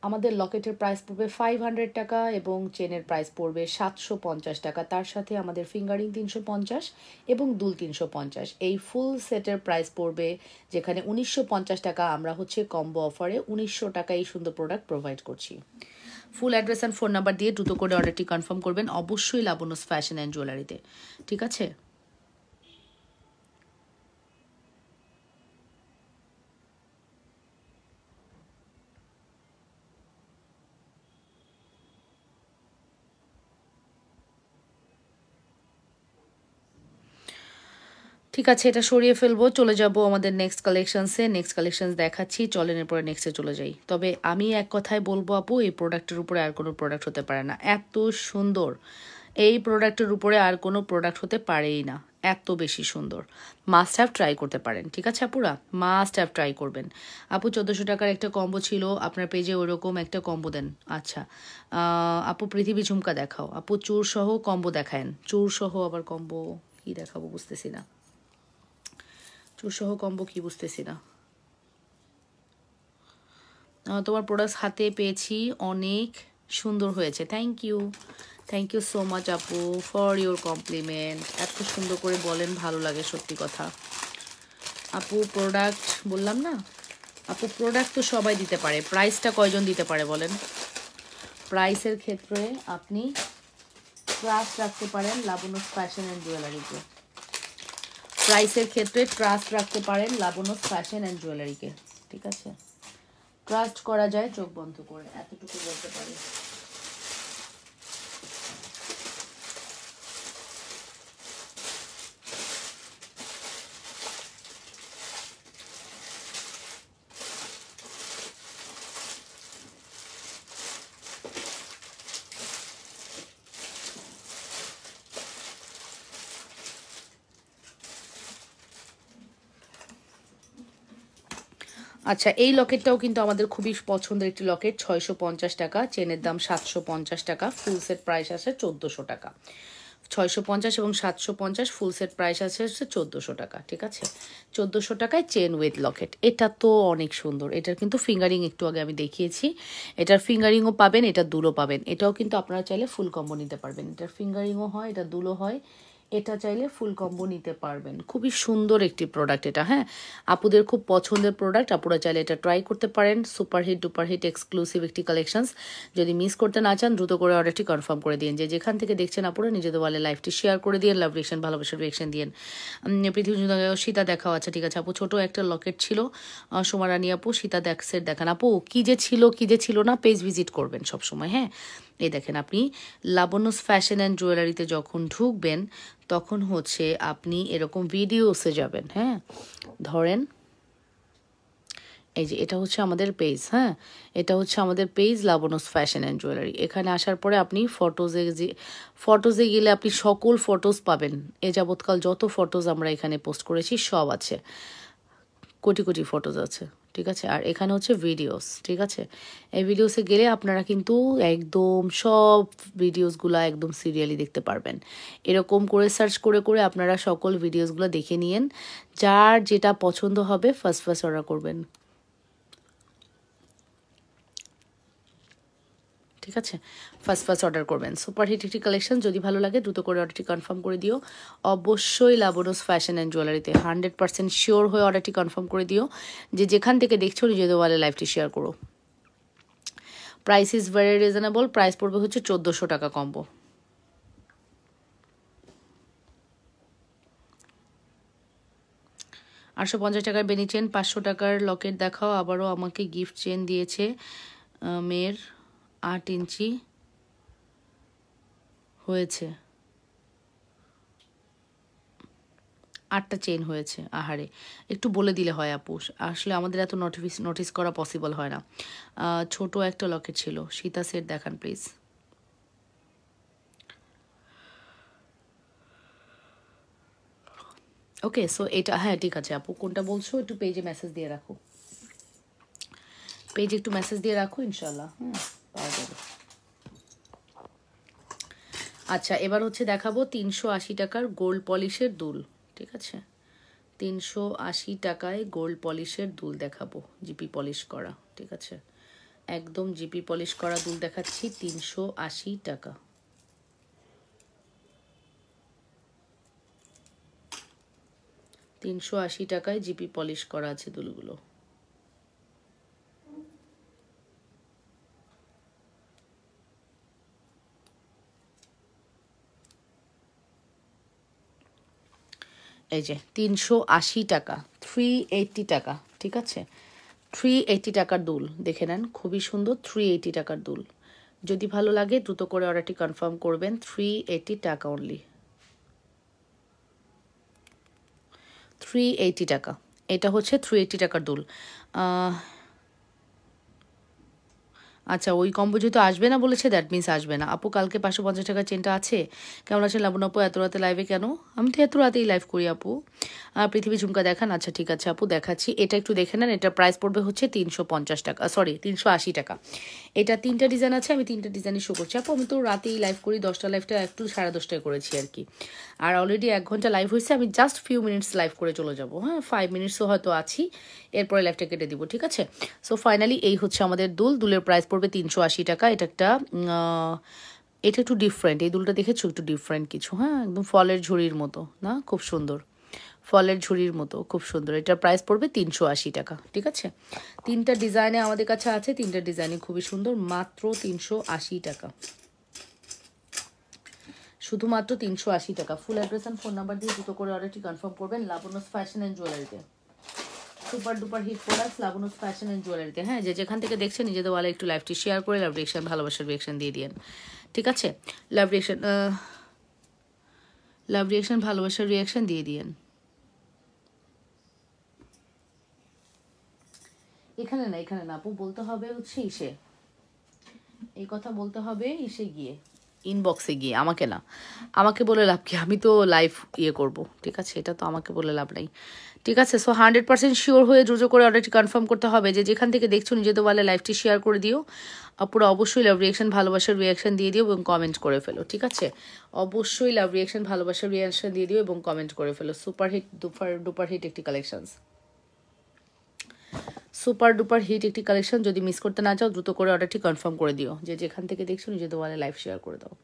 আমাদের লকেটের প্রাইস পড়বে 500 টাকা এবং চেনের প্রাইস পড়বে 750 টাকা। তার সাথে আমাদের ফিঙ্গারিং 350 এবং দুল 350। এই ফুল সেটের প্রাইস পড়বে, যেখানে 1950 টাকা আমরা হচ্ছে কম্বো অফারে 1900 টাকা এই সুন্দর প্রোডাক্ট প্রোভাইড করছি। ফুল অ্যাড্রেস অ্যান্ড ফোন নাম্বার দিয়ে দ্রুত করে অর্ডারটি কনফার্ম করবেন, অবশ্যই লাবণ্যস ফ্যাশন অ্যান্ড জুয়েলারিতে, ঠিক আছে। ঠিক আছে, এটা সরিয়ে ফেলবো, চলে যাব আমাদের নেক্সট কালেকশনসে। নেক্সট কালেকশনস দেখাচ্ছি, চলেন এরপরে নেক্সটে চলে যাই। তবে আমি এক কথায় বলবো আপু, এই প্রোডাক্টের উপরে আর কোনো প্রোডাক্ট হতে পারে না। এত সুন্দর এই প্রোডাক্টের উপরে আর কোনো প্রোডাক্ট হতে পারেই না, এত বেশি সুন্দর। মাস্ট হ্যাভ ট্রাই করতে পারেন, ঠিক আছে আপুরা, মাস্ট হ্যাভ ট্রাই করবেন। আপু 1400 টাকার একটা কম্বো ছিল আপনার পেজে, ওইরকম একটা কম্বো দেন। আচ্ছা আপু পৃথিবী ঝুমকা দেখাও। আপু চুর সহ কম্বো দেখায়েন। চুর সহ আবার কম্বো কি দেখাবো বুঝতেছি না, চুরসহ কম্বো কি বুঝতেছি না। তোমার প্রোডাক্টস হাতে পেয়েছি, অনেক সুন্দর হয়েছে। থ্যাংক ইউ সো মাচ আপু ফর ইউর কমপ্লিমেন্ট। এত সুন্দর করে বলেন, ভালো লাগে সত্যি কথা। আপু প্রোডাক্ট বললাম না, আপু প্রোডাক্ট তো সবাই দিতে পারে, প্রাইসটা কয়জন দিতে পারে বলেন। প্রাইসের ক্ষেত্রে আপনি ট্রাস্ট রাখতে পারেন লাবণ্যস ফ্যাশন অ্যান্ড জুয়েলারিকে। প্রাইসের ক্ষেত্রে ট্রাস্ট রাখতে পারেন লাবণ্যস ফ্যাশন অ্যান্ড জুয়েলারিকে, ঠিক আছে। ট্রাস্ট করা যায় চোখ বন্ধ করে, এতটুকু বলতে পারি। আচ্ছা এই লকেটটাও কিন্তু আমাদের খুবই পছন্দের একটি লকেট, 650 টাকা, চেনের দাম 750 টাকা, ফুল সেট প্রাইস আছে 1400 টাকা। 650 এবং 750 ফুল সেট প্রাইস আছে হচ্ছে 1400 টাকা, ঠিক আছে। 1400 টাকায় চেন উইথ লকেট, এটা তো অনেক সুন্দর। এটার কিন্তু ফিঙ্গারিং একটু আগে আমি দেখিয়েছি, এটার ফিঙ্গারিংও পাবেন, এটা দুলও পাবেন। এটাও কিন্তু আপনারা চাইলে ফুল কম্বো নিতে পারবেন, এটার ফিঙ্গারিংও হয়, এটা দুলও হয়, এটা চাইলে ফুল কম্বো নিতে পারবেন। খুবই সুন্দর একটি প্রোডাক্ট এটা, হ্যাঁ আপুদের খুব পছন্দের প্রোডাক্ট, আপুরা চাইলে এটা ট্রাই করতে পারেন। Super hit duper hit exclusive একটি কালেকশনস, যদি মিস করতে না চান দ্রুত করে অর্ডারটি কনফার্ম করে দিন। যে যেখান থেকে দেখছেন আপুরা নিজেদের ওয়ালে লাইভটি শেয়ার করে দিয়ে লাভ রিয়েকশন, ভালোবাসার রিয়েকশন দিন। পৃথিবী সীতা দেখাও, আচ্ছা ঠিক আছে আপু। ছোট একটা লকেট ছিল, সোমারানি আপু সীতা সেট দেখান। আপু কি যে ছিল না, পেজ ভিজিট করবেন সবসময়, হ্যাঁ। এই দেখেন, আপনি লাবণ্যস ফ্যাশন অ্যান্ড জুয়েলারিতে যখন ঢুকবেন তখন হচ্ছে আপনি এরকম ভিডিওসে যাবেন, হ্যাঁ। ধরেন এই যে এটা হচ্ছে আমাদের পেজ, হ্যাঁ, এটা হচ্ছে আমাদের page Labanya's fashion and jewellery. এখানে আসার পরে আপনি ফটোজে গেলে আপনি সকল ফটোজ পাবেন। এ যাবৎকাল যত ফটোজ আমরা এখানে পোস্ট করেছি সব আছে, কোটি কোটি ফটোজ আছে, ঠিক আছে। আর এখানে হচ্ছে ভিডিওস, ঠিক আছে। এই ভিডিওসে গেলে আপনারা কিন্তু একদম সব ভিডিওসগুলো একদম সিরিয়ালি দেখতে পারবেন। এরকম করে সার্চ করে করে আপনারা সকল ভিডিওসগুলো দেখে নিন, যার যেটা পছন্দ হবে ফার্স্ট অর্ডার করবেন, ঠিক আছে। ফার্স্ট অর্ডার করবেন। সুপার হিট একটি কালেকশন, যদি ভালো লাগে দ্রুত করে অর্ডারটি কনফার্ম করে দিও। অবশ্যই লাবণ্যস ফ্যাশন অ্যান্ড জুয়েলারিতে 100% শিওর হয়ে অর্ডারটি কনফার্ম করে দিও। যে যেখান থেকে দেখছো নিজেদের ওয়ালে লাইভটি শেয়ার করো। Price is very reasonable, price পড়বে হচ্ছে 1400 টাকা কম্বো। $850 টাকার বেনি চেন, 500 টাকার লকেট দেখাও। আবারও আমাকে গিফট চেন দিয়েছে মেয়ের, 8 ইঞ্চি হয়েছে, 8টা চেন হয়েছে। আহারে, একটু বলে দিলে হয় আপু, আসলে আমাদের এত নোটিস করা পসিবল হয় না। ছোট একটা লকেট ছিল, সীতা সেট দেখান প্লিজ। ওকে, সো এটা হ্যাঁ ঠিক আছে আপু, কোনটা বলছো একটু পেজে মেসেজ দিয়ে রাখো, পেজে একটু মেসেজ দিয়ে রাখো, ইনশাল্লাহ পাওয়া যাবে। আচ্ছা, এবার হচ্ছে দেখাবো 380 টাকার গোল্ড পলিশের দুল, ঠিক আছে? 380 টাকায় গোল্ড পলিশের দুল দেখাবো, জিপি পলিশ করা, ঠিক আছে? একদম জিপি পলিশ করা দুল দেখাচ্ছি 380 টাকা। টাকায় জিপি পলিশ করা আছে দুলগুলো। এই যে 380 টাকা, 380 টাকা, ঠিক আছে? 380 টাকার দুল দেখে নেন, খুবই সুন্দর। 380 টাকার দুল, যদি ভালো লাগে দ্রুত করে অর্ডারটি কনফার্ম করবেন। 380 টাকা অনলি, 380 টাকা। এটা হচ্ছে 380 টাকার দুল। আচ্ছা, ওই কম্বো যেহেতু আসবে না বলেছে, দ্যাট মিনস আসবে না। আপু কালকে 550 টাকার চেনটা আছে, কেমন আছেন লাবণ্য আপু? এত রাতে লাইভে কেন? আমি তো এত রাতেই লাইভ করি আপু। পৃথিবী ঝুমকা দেখান। আচ্ছা ঠিক আছে আপু, দেখাচ্ছি। এটা একটু দেখে নেন, এটার প্রাইস পড়বে হচ্ছে 350 টাকা, সরি 380 টাকা। এটা 3টা ডিজাইন আছে, আমি 3টা ডিজাইনই শো করছি আপু। আমি তো রাতেই লাইভ করি, 10টা লাইভটা একটু 10:30টায় করেছি আর কি। আর অলরেডি 1 ঘন্টা লাইভ হয়েছে, আমি জাস্ট ফিউ মিনিটস লাইভ করে চলে যাবো, হ্যাঁ 5 মিনিটসও হয়তো আছি, এরপরে লাইভটা কেটে দিব, ঠিক আছে? সো ফাইনালি এই হচ্ছে আমাদের দুল, দুলের প্রাইস পড়বে 380 টাকা। এটা একটা এটা একটু ডিফারেন্ট, এই দুলটা দেখেছো, একটু ডিফারেন্ট কিছু, হ্যাঁ একদম ফলের ঝুড়ির মতো না, খুব সুন্দর, ফলের ঝুড়ির মতো, খুব সুন্দর। এটার প্রাইস পড়বে 380 টাকা, ঠিক আছে? 3টা ডিজাইনে আমাদের কাছে আছে, 3টা ডিজাইনই খুবই সুন্দর, মাত্র 380 টাকা, শুধুমাত্র 380 টাকা। Full address and phone number দিয়ে দ্রুত করে অর্ডারটি কনফার্ম করবেন লাবণ্যস ফ্যাশন অ্যান্ড জুয়েলারিতে। Super duper hit products Labanya's fashion and জুয়েলারিতে। হ্যাঁ, যে যেখান থেকে দেখছেন নিজেদের ওয়ালে একটু লাইভটি শেয়ার করে লাভ রিয়েকশন, ভালোবাসার রিয়েকশন দিয়ে দিন, ঠিক আছে? লাভ রিয়েকশন ভালোবাসার রিয়েকশন দিয়ে দিন। এখানে না, এখানে না আপু, বলতে হবে হচ্ছে ইসে, এই কথা বলতে হবে ইসে গিয়ে, ইনবক্সে গিয়ে, আমাকে না। আমাকে বলে লাভ কি, আমি তো লাইভ করব, ঠিক আছে? এটা তো আমাকে বলে লাভ নাই, ঠিক আছে? সো 100% শিওর হয়ে দ্রুত করে অর্ডারটি কনফার্ম করতে হবে। যে যেখান থেকে দেখছো নিজেদের বলে লাইভটি শেয়ার করে দিও, পুরো অবশ্যই লাভ রিয়েকশন ভালোবাসার রিয়াকশন দিয়ে দিও এবং কমেন্ট করে ফেলো, ঠিক আছে? অবশ্যই লাভ রিয়েকশন ভালোবাসার রিয়াকশন দিয়ে দিও এবং কমেন্ট করে ফেলো। সুপার হিট ডুপার হিট একটি কালেকশনস, সুপার ডুপার হিট একটি কালেকশন। যদি মিস করতে না চাও দ্রুত করে অর্ডারটি কনফার্ম করে দিও। যে যেখান থেকে দেখছো নিজেদের ওয়ালে লাইভ শেয়ার করে দাও।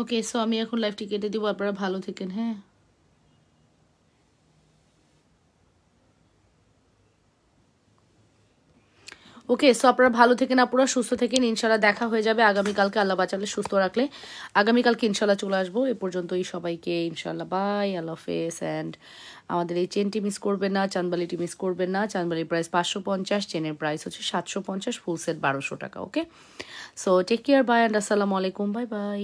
ওকে, সো আমি এখন লাইভটি কেটে দিব, আপনারা ভালো থাকেন, হ্যাঁ। ওকে, সো আপনারা ভালো থাকেন, আপনারা সুস্থ থাকেন, ইনশাল্লাহ দেখা হয়ে যাবে আগামীকালকে, আল্লাহ বাঁচালে সুস্থ রাখলে আগামীকালকে ইনশাল্লাহ চলে আসবো। এ পর্যন্তই সবাইকে ইনশাল্লাহ বাই, আল্লাহ হাফেজ। অ্যান্ড আমাদের এই চেনটি মিস করবেন না, চাঁদবালিটি মিস করবেন না। চাঁদবালির প্রাইস 550, চেনের প্রাইস হচ্ছে 750, ফুল সেট 1200 টাকা। Okay, so take care, bye and আসসালামু আলাইকুম, বাই বাই।